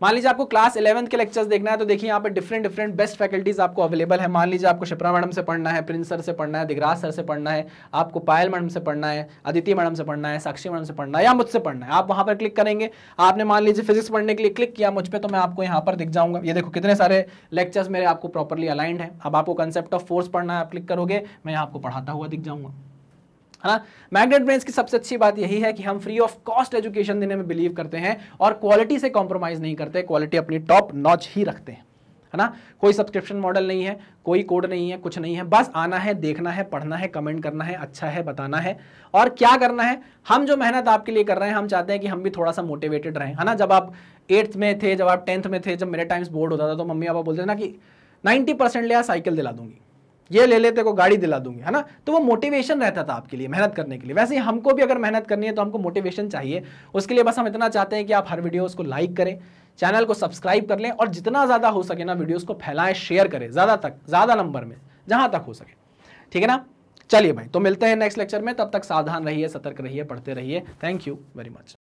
मान लीजिए आपको क्लास 11 के लेक्चर्स देखना है तो देखिए यहाँ पे डिफरेंट बेस्ट फैकल्टीज आपको अवेलेबल है। मान लीजिए आपको शिप्रा मैडम से पढ़ना है, प्रिंस सर से पढ़ना है, दिगराज सर से पढ़ना है, आपको पायल मैडम से पढ़ना है, अदिति मैडम से पढ़ना है, साक्षी मैडम से पढ़ना है या मुझसे पढ़ना है, आप वहाँ पर क्लिक करेंगे। आपने मान लीजिए फिजिक्स पढ़ने के लिए क्लिक किया मुझ पर, तो मैं आपको यहाँ पर दिख जाऊंगा। ये देखो कितने सारे लेक्चर्स मेरे आपको प्रॉपरली अलाइंड है। अब आपको कंसेप्ट ऑफ फोर्स पढ़ना है, आप क्लिक करोगे, मैं यहाँ आपको पढ़ाता हुआ दिख जाऊंगा, है ना। मैग्नेट ब्रेन्स की सबसे अच्छी बात यही है कि हम फ्री ऑफ कॉस्ट एजुकेशन देने में बिलीव करते हैं और क्वालिटी से कॉम्प्रोमाइज नहीं करते, क्वालिटी अपनी टॉप नॉच ही रखते हैं, है ना। कोई सब्सक्रिप्शन मॉडल नहीं है, कोई कोड नहीं है, कुछ नहीं है, बस आना है, देखना है, पढ़ना है, कमेंट करना है, अच्छा है बताना है और क्या करना है। हम जो मेहनत आपके लिए कर रहे हैं, हम चाहते हैं कि हम भी थोड़ा सा मोटिवेटेड रहें, है ना। जब आप 8th में थे, जब आप 10th में थे, जब मेरे टाइम्स बोर्ड होता था तो मम्मी पापा बोलते थे ना कि 90% ले आ, साइकिल दिला दूंगी, ये ले लेते को गाड़ी दिला दूंगी, है ना। तो वो मोटिवेशन रहता था आपके लिए मेहनत करने के लिए। वैसे ही हमको भी अगर मेहनत करनी है तो हमको मोटिवेशन चाहिए। उसके लिए बस हम इतना चाहते हैं कि आप हर वीडियोस को लाइक करें, चैनल को सब्सक्राइब कर लें और जितना ज़्यादा हो सके ना वीडियोस को फैलाएं, शेयर करें ज़्यादा नंबर में, जहां तक हो सके, ठीक है ना। चलिए भाई, तो मिलते हैं नेक्स्ट लेक्चर में, तब तक सावधान रहिए, सतर्क रहिए, पढ़ते रहिए। Thank you very much.